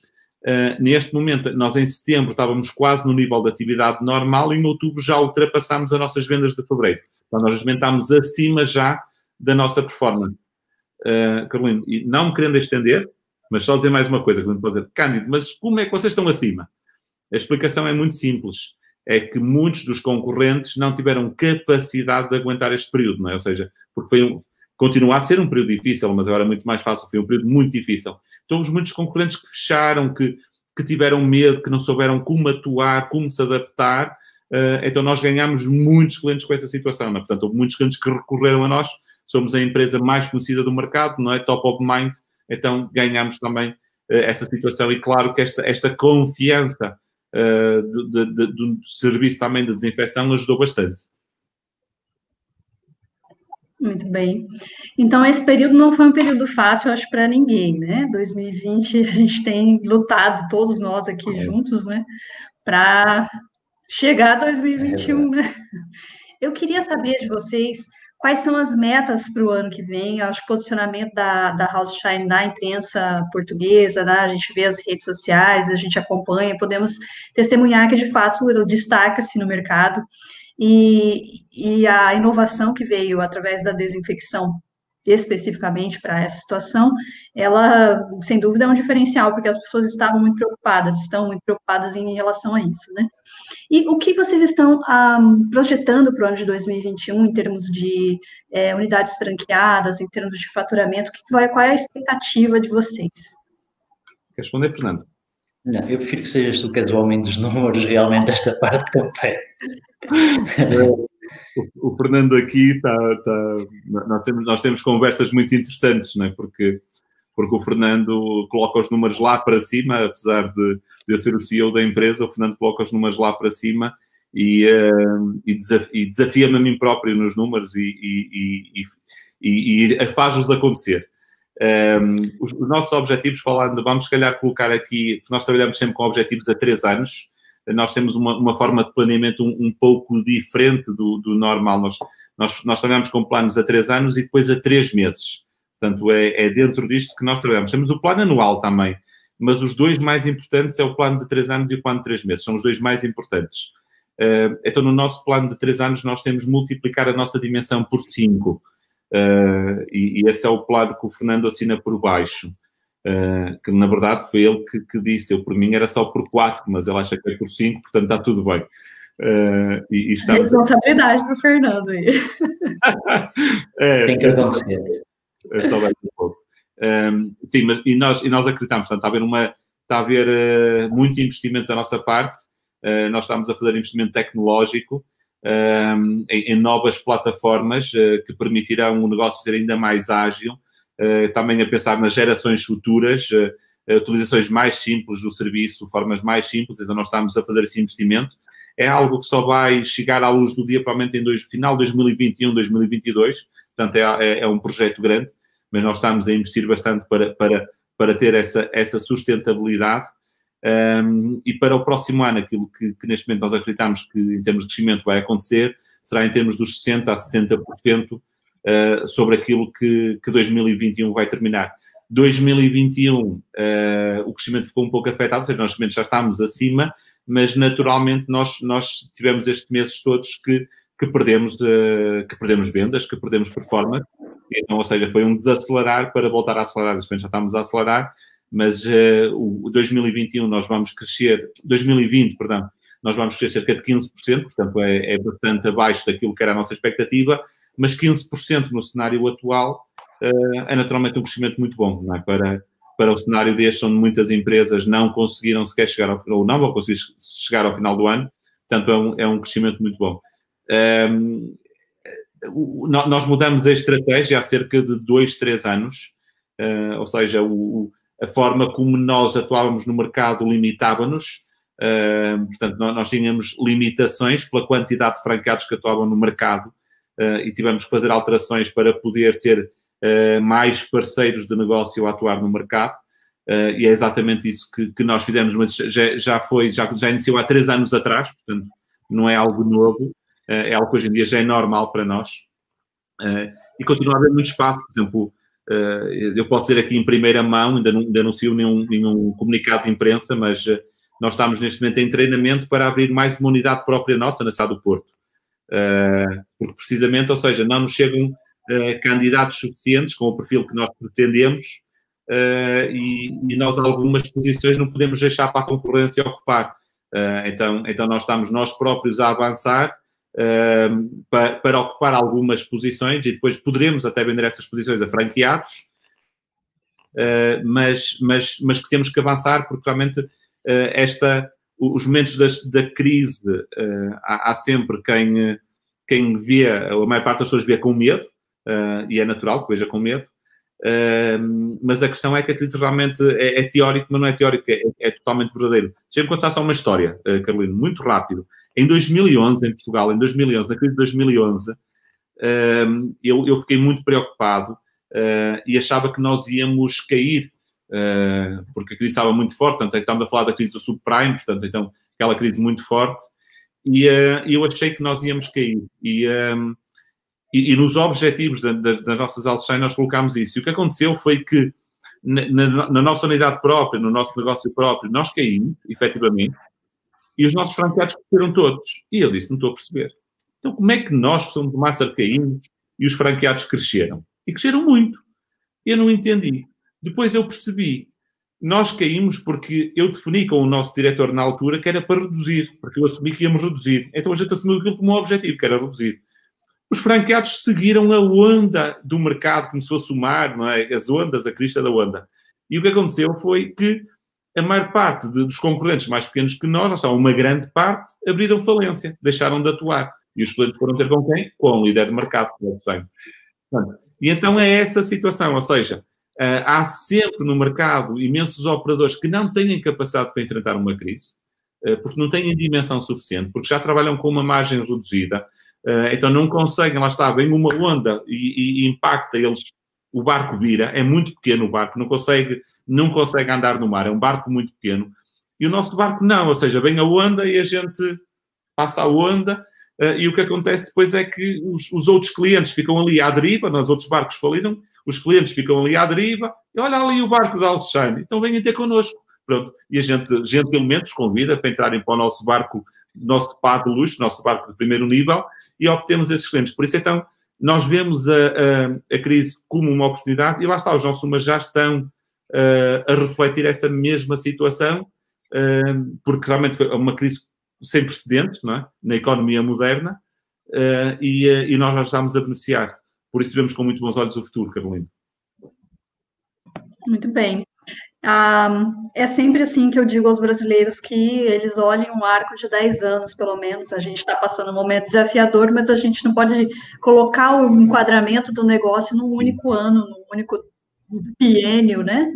Neste momento, nós em setembro estávamos quase no nível de atividade normal, e em outubro já ultrapassámos as nossas vendas de fevereiro. Então, nós aumentámos acima já da nossa performance. Carolina, e não me querendo estender, mas só dizer mais uma coisa, que não pode dizer, Cândido, mas como é que vocês estão acima? A explicação é muito simples. É que muitos dos concorrentes não tiveram capacidade de aguentar este período, não é? Ou seja, porque continua a ser um período difícil, mas agora é muito mais fácil, foi um período muito difícil. Então, houve muitos concorrentes que fecharam, que tiveram medo, que não souberam como atuar, como se adaptar. Então, nós ganhámos muitos clientes com essa situação, não é? Portanto, houve muitos clientes que recorreram a nós. Somos a empresa mais conhecida do mercado, não é? Top of mind. Então, ganhámos também essa situação. E claro que esta confiança do serviço também de desinfecção ajudou bastante. Muito bem. Então, esse período não foi um período fácil, acho, para ninguém, né? 2020, a gente tem lutado, todos nós aqui juntos, né? Para chegar a 2021, né? Eu queria saber de vocês quais são as metas para o ano que vem, acho que o posicionamento da House Shine na imprensa portuguesa, né? A gente vê as redes sociais, a gente acompanha, podemos testemunhar que, de fato, ele destaca-se no mercado. E a inovação que veio através da desinfecção, especificamente para essa situação, ela, sem dúvida, é um diferencial, porque as pessoas estão muito preocupadas em relação a isso, né? E o que vocês estão projetando para o ano de 2021, em termos de unidades franqueadas, em termos de faturamento, qual é a expectativa de vocês? Quer responder, Fernando? Não, eu prefiro que sejas tu que és o homem dos números, realmente, esta parte compete. O Fernando aqui nós temos conversas muito interessantes, não é? Porque o Fernando coloca os números lá para cima, apesar de eu ser o CEO da empresa, o Fernando coloca os números lá para cima e desafia-me a mim próprio nos números e faz-os acontecer. Os nossos objetivos, falando, vamos se calhar colocar aqui, nós trabalhamos sempre com objetivos a 3 anos, nós temos uma forma de planeamento um pouco diferente do normal, nós trabalhamos com planos a 3 anos e depois a 3 meses, portanto é dentro disto que nós trabalhamos. Temos o plano anual também, mas os 2 mais importantes é o plano de 3 anos e o plano de 3 meses, são os 2 mais importantes. Então no nosso plano de 3 anos nós temos de multiplicar a nossa dimensão por 5. E esse é o plano que o Fernando assina por baixo, que na verdade foi ele que disse. Eu por mim era só por 4, mas ele acha que é por 5, portanto está tudo bem. E estamos... Responsabilidade para o Fernando aí. Tem que acontecer. É só bem um pouco. Sim, mas, e nós acreditamos, portanto, está a haver muito investimento da nossa parte. Nós estamos a fazer investimento tecnológico em novas plataformas que permitirão o negócio ser ainda mais ágil, também a pensar nas gerações futuras, utilizações mais simples do serviço, formas mais simples. Então nós estamos a fazer esse investimento. É algo que só vai chegar à luz do dia, provavelmente em final de 2021, 2022, portanto é um projeto grande, mas nós estamos a investir bastante para ter essa sustentabilidade. E para o próximo ano, aquilo que neste momento nós acreditamos que em termos de crescimento vai acontecer, será em termos dos 60% a 70% sobre aquilo que 2021 vai terminar. 2021, o crescimento ficou um pouco afetado, ou seja, nós já estamos acima, mas naturalmente nós tivemos estes meses todos que perdemos vendas, que perdemos performance, então, ou seja, foi um desacelerar para voltar a acelerar. Neste momento já estamos a acelerar, mas o 2021 nós vamos crescer, 2020, perdão, nós vamos crescer cerca de 15%, portanto é bastante abaixo daquilo que era a nossa expectativa, mas 15% no cenário atual é naturalmente um crescimento muito bom, não é? Para o cenário deste, onde muitas empresas não conseguiram sequer chegar ao final, ou não vão conseguir chegar ao final do ano, portanto é um crescimento muito bom. Nós mudamos a estratégia há cerca de 2, 3 anos, ou seja, a forma como nós atuávamos no mercado limitava-nos, portanto, nós tínhamos limitações pela quantidade de franqueados que atuavam no mercado e tivemos que fazer alterações para poder ter mais parceiros de negócio a atuar no mercado, e é exatamente isso que nós fizemos, mas já iniciou há 3 anos atrás, portanto, não é algo novo, é algo que hoje em dia já é normal para nós, e continua a haver muito espaço. Por exemplo, eu posso dizer aqui em primeira mão, ainda não saiu nenhum comunicado de imprensa, mas nós estamos neste momento em treinamento para abrir mais uma unidade própria nossa na cidade do Porto. Porque precisamente, ou seja, não nos chegam candidatos suficientes com o perfil que nós pretendemos, e nós algumas posições não podemos deixar para a concorrência ocupar. Então nós estamos nós próprios a avançar para ocupar algumas posições e depois poderemos até vender essas posições a franqueados, mas que temos que avançar porque realmente os momentos da crise, há sempre quem vê, a maior parte das pessoas vê com medo, e é natural que veja com medo, mas a questão é que a crise realmente é teórico, mas não é teórico, é totalmente verdadeiro. Deixa-me contar só uma história, Carolina, muito rápido. Em 2011, em Portugal, na crise de 2011, eu fiquei muito preocupado e achava que nós íamos cair, porque a crise estava muito forte, portanto, estamos a falar da crise do subprime, portanto, então, aquela crise muito forte, e eu achei que nós íamos cair. E nos objetivos das nossas Alsheim nós colocámos isso. E o que aconteceu foi que na nossa unidade própria, no nosso negócio próprio, nós caímos, efetivamente, e os nossos franqueados cresceram todos. E eu disse, não estou a perceber. Então, como é que nós, que somos de massa, caímos e os franqueados cresceram? E cresceram muito. Eu não entendi. Depois eu percebi. Nós caímos porque eu defini com o nosso diretor na altura que era para reduzir, porque eu assumi que íamos reduzir. Então a gente assumiu aquilo como um objetivo, que era reduzir. Os franqueados seguiram a onda do mercado, começou a somar, não é? As ondas, a crista da onda. E o que aconteceu foi que a maior parte dos concorrentes mais pequenos que nós, ou uma grande parte, abriram falência, deixaram de atuar. E os clientes foram ter com quem? Com o líder de mercado, que eu tenho. E então é essa situação, ou seja, há sempre no mercado imensos operadores que não têm capacidade para enfrentar uma crise, porque não têm dimensão suficiente, porque já trabalham com uma margem reduzida, então não conseguem, lá está, vem uma onda e impacta eles, o barco vira, é muito pequeno o barco, não consegue andar no mar, é um barco muito pequeno. E o nosso barco não, ou seja, vem a onda e a gente passa a onda, e o que acontece depois é que os outros clientes ficam ali à deriva, os outros barcos faliram, os clientes ficam ali à deriva, e olha ali o barco da Alshine, então venham ter connosco. Pronto. E a gente gentilmente os convida para entrarem para o nosso barco, nosso spa de luxo, nosso barco de primeiro nível, e obtemos esses clientes. Por isso, então, nós vemos a crise como uma oportunidade, e lá está, os nossos UMAs já estão a refletir essa mesma situação, porque realmente foi uma crise sem precedentes, não é? Na economia moderna, e nós já estamos a beneficiar. Por isso vemos com muito bons olhos o futuro, Carolina. Muito bem. É sempre assim que eu digo aos brasileiros que eles olhem um arco de 10 anos, pelo menos. A gente está passando um momento desafiador, mas a gente não pode colocar o enquadramento do negócio num único ano, num único biênio, né?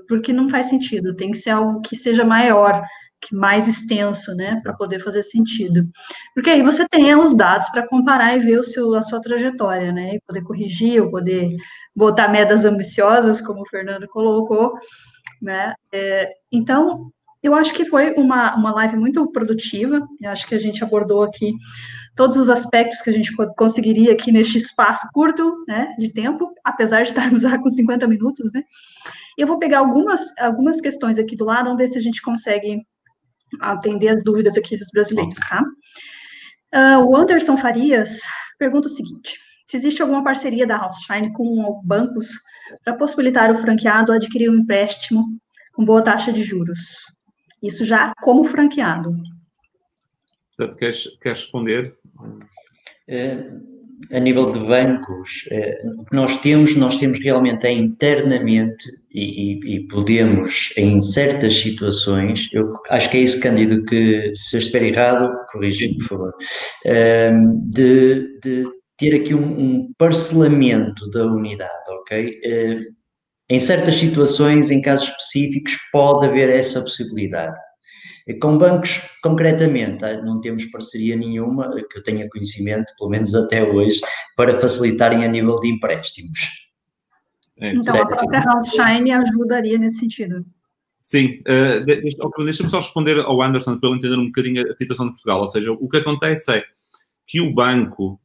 Porque não faz sentido. Tem que ser algo que seja maior, que mais extenso, né? Para poder fazer sentido. Porque aí você tem os dados para comparar e ver a sua trajetória, né? E poder corrigir, ou poder botar metas ambiciosas, como o Fernando colocou, né? Então, eu acho que foi uma live muito produtiva. Eu acho que a gente abordou aqui todos os aspectos que a gente conseguiria aqui neste espaço curto, né, de tempo, apesar de estarmos lá com 50 minutos, né? Eu vou pegar algumas questões aqui do lado, vamos ver se a gente consegue atender as dúvidas aqui dos brasileiros, tá? O Anderson Farias pergunta o seguinte: se existe alguma parceria da Alshine com bancos para possibilitar o franqueado adquirir um empréstimo com boa taxa de juros? Isso já como franqueado. Portanto, queres responder? A nível de bancos, o que nós temos realmente internamente e podemos, em certas situações, eu acho que é isso, Cândido, que se eu estiver errado, corrija-me, por favor, de ter aqui um parcelamento da unidade, ok? Em certas situações, em casos específicos, pode haver essa possibilidade. Com bancos, concretamente, não temos parceria nenhuma, que eu tenha conhecimento, pelo menos até hoje, para facilitarem a nível de empréstimos. Então, certo? A própria Alshine ajudaria nesse sentido. Sim. Deixa-me só responder ao Anderson para ele entender um bocadinho a situação de Portugal. Ou seja, o que acontece é que o banco,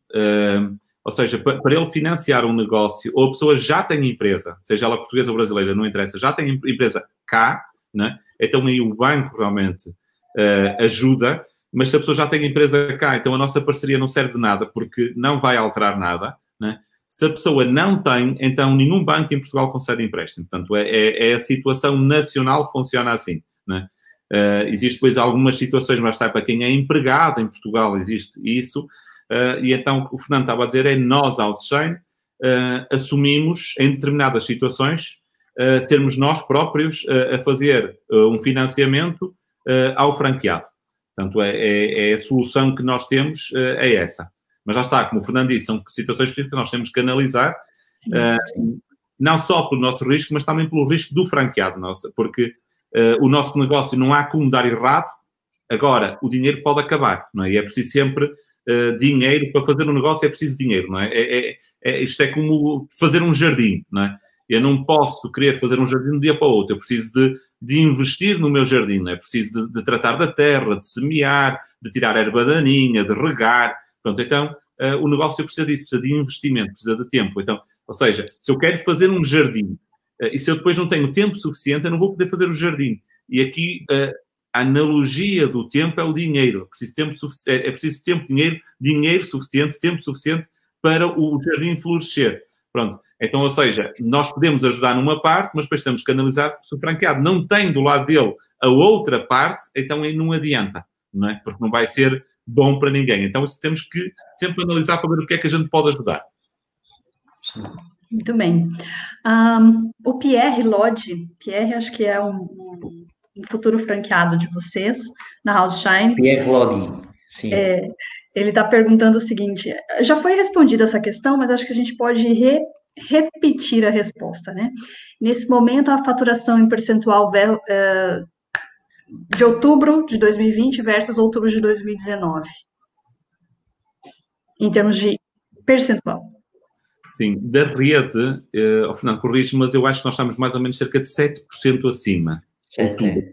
ou seja, para ele financiar um negócio, ou a pessoa já tem empresa, seja ela portuguesa ou brasileira, não interessa, já tem empresa cá, né? Então aí o banco realmente ajuda, mas se a pessoa já tem empresa cá, então a nossa parceria não serve de nada, porque não vai alterar nada, né? Se a pessoa não tem, então nenhum banco em Portugal concede empréstimo. Portanto, a situação nacional funciona assim, né? Existe depois algumas situações, mas sabe, para quem é empregado em Portugal existe isso, e então o que o Fernando estava a dizer é nós, Alshine, assumimos em determinadas situações sermos nós próprios a fazer um financiamento ao franqueado. Portanto, é a solução que nós temos, é essa. Mas já está, como o Fernando disse, são situações específicas que nós temos que analisar, não só pelo nosso risco, mas também pelo risco do franqueado, porque o nosso negócio não há como dar errado, agora o dinheiro pode acabar, não é? E é preciso sempre dinheiro, para fazer um negócio é preciso dinheiro, não é? Isto é como fazer um jardim, não é? Eu não posso querer fazer um jardim de um dia para o outro. Eu preciso de investir no meu jardim. Não é? Preciso de tratar da terra, de semear, de tirar a erva daninha, de regar. Pronto, então, o negócio precisa disso. Precisa de investimento, precisa de tempo. Então, ou seja, se eu quero fazer um jardim e se eu depois não tenho tempo suficiente, eu não vou poder fazer o jardim. E aqui a analogia do tempo é o dinheiro. É preciso tempo, dinheiro suficiente, tempo suficiente para o jardim florescer. Pronto. Então, ou seja, nós podemos ajudar numa parte, mas depois temos que analisar se o franqueado não tem do lado dele a outra parte, então aí não adianta, não é? Porque não vai ser bom para ninguém. Então, isso temos que sempre analisar para ver o que é que a gente pode ajudar. Muito bem. O Pierre Lodge, Pierre acho que é um futuro franqueado de vocês, na Alshine. Pierre Lodge, sim. Ele está perguntando o seguinte, já foi respondida essa questão, mas acho que a gente pode repetir a resposta, né? Nesse momento, a faturação em percentual de outubro de 2020 versus outubro de 2019, em termos de percentual. Sim, da rede, ao final corrijo, mas eu acho que nós estamos mais ou menos cerca de 7% acima. 7%.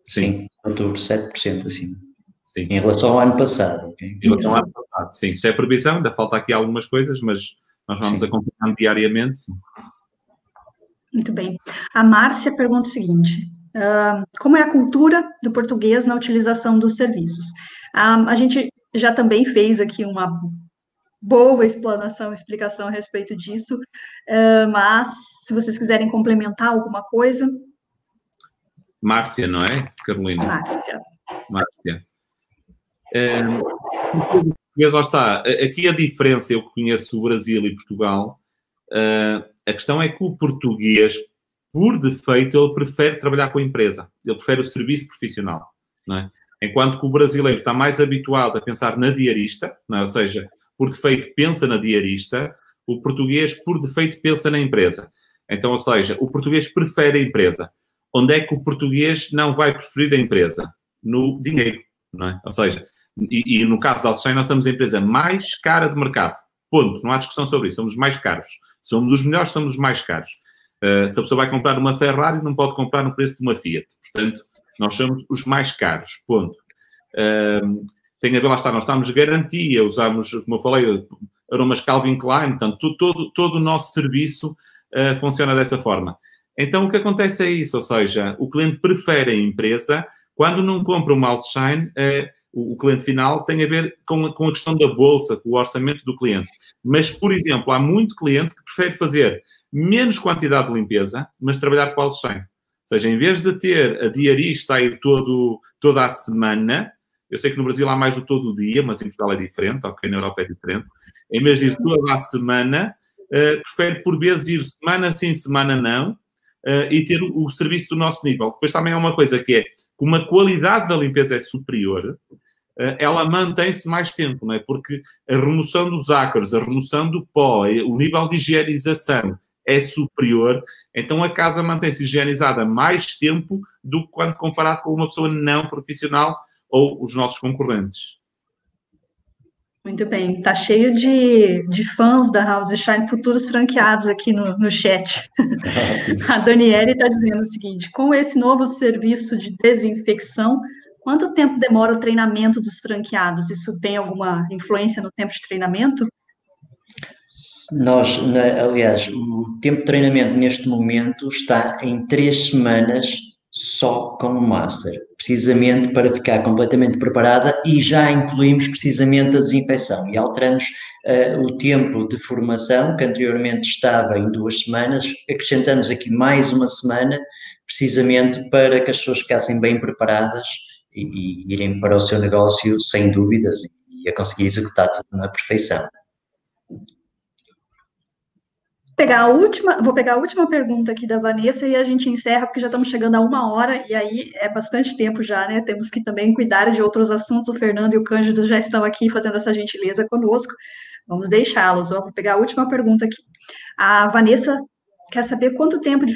Sim, outubro, 7% acima. Sim. Em relação ao ano passado. Okay? Em relação ao ano passado, sim. Isso é previsão, ainda falta aqui algumas coisas, mas nós vamos acompanhando diariamente. Sim. Muito bem. A Márcia pergunta o seguinte: como é a cultura do português na utilização dos serviços? A gente já também fez aqui uma boa explicação a respeito disso, mas se vocês quiserem complementar alguma coisa. Márcia, não é, Carolina? Márcia. Lá está. Aqui a diferença, eu conheço o Brasil e Portugal, a questão é que o português, por defeito, ele prefere trabalhar com a empresa. Ele prefere o serviço profissional, não é? Enquanto que o brasileiro está mais habituado a pensar na diarista, não é? Ou seja, por defeito pensa na diarista, o português, por defeito, pensa na empresa. Então, ou seja, o português prefere a empresa. Onde é que o português não vai preferir a empresa? No dinheiro, não é? Ou seja, e no caso da Alshine, nós somos a empresa mais cara de mercado. Ponto. Não há discussão sobre isso. Somos os mais caros. Somos os melhores, somos os mais caros. Se a pessoa vai comprar uma Ferrari, não pode comprar no preço de uma Fiat. Portanto, nós somos os mais caros. Ponto. Tem a ver, lá está, nós estamos garantia, usamos, como eu falei, aromas Calvin Klein, portanto, todo o nosso serviço funciona dessa forma. Então, o que acontece é isso, ou seja, o cliente prefere a empresa, quando não compra uma Alshine, o cliente final tem a ver com a questão da bolsa, com o orçamento do cliente. Mas, por exemplo, há muito cliente que prefere fazer menos quantidade de limpeza, mas trabalhar com a Alshine. Ou seja, em vez de ter a diarista a ir toda a semana, eu sei que no Brasil há mais do todo o dia, mas em Portugal é diferente, ok, na Europa é diferente. Em vez de ir toda a semana, prefere por vezes ir semana sim, semana não, e ter o serviço do nosso nível. Depois também há uma coisa que é, como a qualidade da limpeza é superior, ela mantém-se mais tempo, não é? Porque a remoção dos ácaros, a remoção do pó, o nível de higienização é superior, então a casa mantém-se higienizada mais tempo do que quando comparado com uma pessoa não profissional ou os nossos concorrentes. Muito bem, tá cheio de fãs da House Shine, futuros franqueados aqui no chat. A Daniele está dizendo o seguinte: com esse novo serviço de desinfecção, quanto tempo demora o treinamento dos franqueados? Isso tem alguma influência no tempo de treinamento? Aliás, o tempo de treinamento neste momento está em 3 semanas só com o Master, precisamente para ficar completamente preparada, e já incluímos precisamente a desinfecção e alteramos o tempo de formação, que anteriormente estava em 2 semanas, acrescentamos aqui mais uma semana, precisamente para que as pessoas ficassem bem preparadas e irem para o seu negócio sem dúvidas e a conseguir executar tudo na perfeição. Vou pegar a última pergunta aqui da Vanessa e a gente encerra, porque já estamos chegando a 1 hora, e aí é bastante tempo já, né? Temos que também cuidar de outros assuntos. O Fernando e o Cândido já estão aqui fazendo essa gentileza conosco. Vamos deixá-los. Vou pegar a última pergunta aqui. A Vanessa quer saber com quanto tempo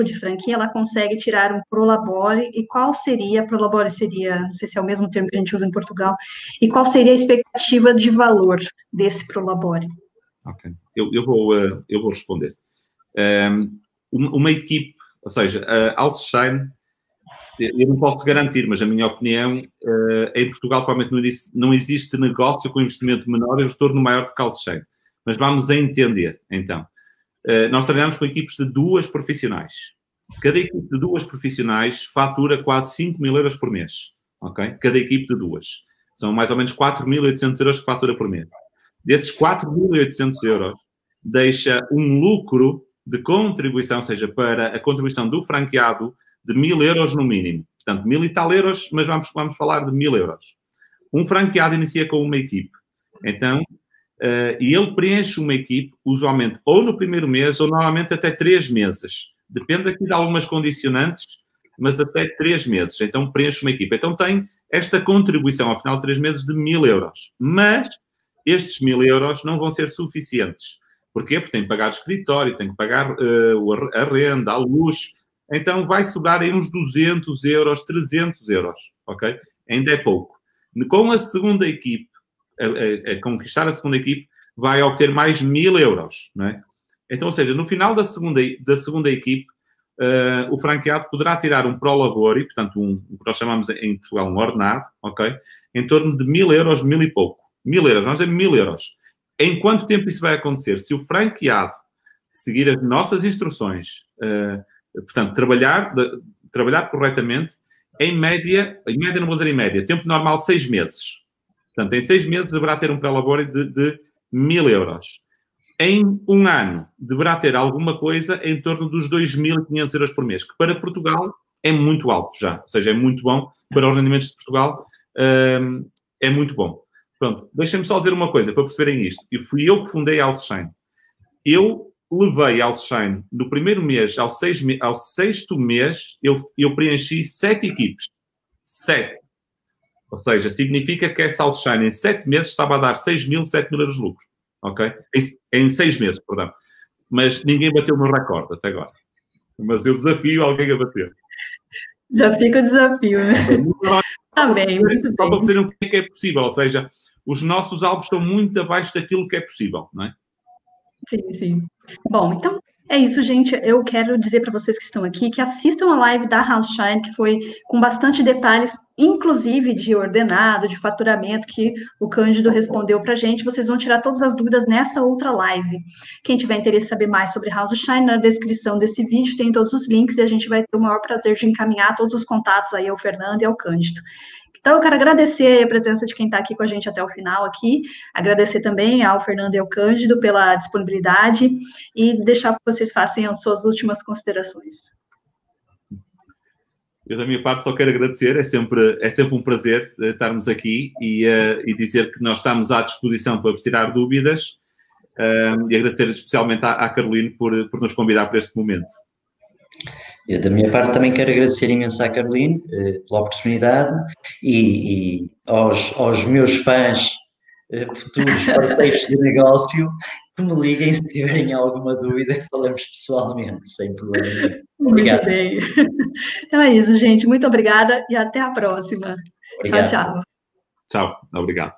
de franquia ela consegue tirar um Prolabore, e qual seria, Prolabore seria, não sei se é o mesmo termo que a gente usa em Portugal, e qual seria a expectativa de valor desse Prolabore? Ok, eu vou responder. Uma equipe, ou seja, a Alshine, eu não posso garantir, mas a minha opinião, em Portugal provavelmente não existe negócio com investimento menor e retorno maior do que a Alshine. Mas vamos entender, então. Nós trabalhamos com equipes de 2 profissionais. Cada equipe de 2 profissionais fatura quase 5 mil euros por mês. Ok? Cada equipe de 2. São mais ou menos 4.800 euros que fatura por mês. Desses 4.800 euros, deixa um lucro de contribuição, ou seja, para a contribuição do franqueado, de 1.000 euros no mínimo. Portanto, 1.000 e tal euros, mas vamos falar de 1.000 euros. Um franqueado inicia com uma equipe. Então, e ele preenche uma equipe, usualmente, ou no primeiro mês, ou normalmente até 3 meses. Depende aqui de algumas condicionantes, mas até 3 meses. Então, preenche uma equipe. Então, tem esta contribuição, ao final de 3 meses, de 1.000 euros. Mas estes 1.000 euros não vão ser suficientes. Porquê? Porque tem que pagar escritório, tem que pagar a renda, a luz. Então, vai sobrar aí uns 200 euros, 300 euros, ok? Ainda é pouco. Com a segunda equipe, a conquistar a segunda equipe, vai obter mais 1000 euros, não é? Então, ou seja, no final da segunda equipe, o franqueado poderá tirar um prolabore, portanto, o que nós chamamos em Portugal um ordenado, ok? Em torno de 1000 euros, 1000 e pouco. 1000 euros, vamos dizer 1000 euros. Em quanto tempo isso vai acontecer? Se o franqueado seguir as nossas instruções, portanto, trabalhar corretamente, em média, não vou dizer em média, tempo normal 6 meses. Portanto, em 6 meses deverá ter um pré-labore de 1000 euros. Em um ano, deverá ter alguma coisa em torno dos 2.500 euros por mês, que para Portugal é muito alto já. Ou seja, é muito bom. Para os rendimentos de Portugal, é muito bom. Pronto, deixem-me só dizer uma coisa, para perceberem isto. Fui eu que fundei a Alshine. Eu levei a Alshine no primeiro mês, ao sexto mês, eu preenchi 7 equipes. 7. Ou seja, significa que essa Alshine em 7 meses estava a dar 6.000, 7.000 euros de lucro. Ok? Em 6 meses, perdão. Mas ninguém bateu o meu recorde até agora. Mas eu desafio alguém a bater. Já fica o desafio, né? Tá bem, muito bem. Só para dizer o que é possível, ou seja, os nossos alvos estão muito abaixo daquilo que é possível, não é? Sim, sim. Bom, então é isso, gente. Eu quero dizer para vocês que estão aqui que assistam a live da Houseshine, que foi com bastante detalhes, inclusive de ordenado, de faturamento, que o Cândido respondeu para a gente. Vocês vão tirar todas as dúvidas nessa outra live. Quem tiver interesse em saber mais sobre Houseshine, na descrição desse vídeo tem todos os links e a gente vai ter o maior prazer de encaminhar todos os contatos aí ao Fernando e ao Cândido. Então, eu quero agradecer a presença de quem está aqui com a gente até o final aqui, agradecer também ao Fernando e ao Cândido pela disponibilidade e deixar que vocês façam as suas últimas considerações. Eu, da minha parte, só quero agradecer, é sempre um prazer estarmos aqui e dizer que nós estamos à disposição para vos tirar dúvidas e agradecer especialmente à Caroline por nos convidar para este momento. Eu, da minha parte, também quero agradecer imenso à Caroline pela oportunidade e aos meus fãs futuros parceiros de negócio que me liguem se tiverem alguma dúvida, que falamos pessoalmente, sem problema nenhum. Obrigado. Muito bem. Então é isso, gente. Muito obrigada e até a próxima. Obrigado. Tchau, tchau. Tchau, obrigado.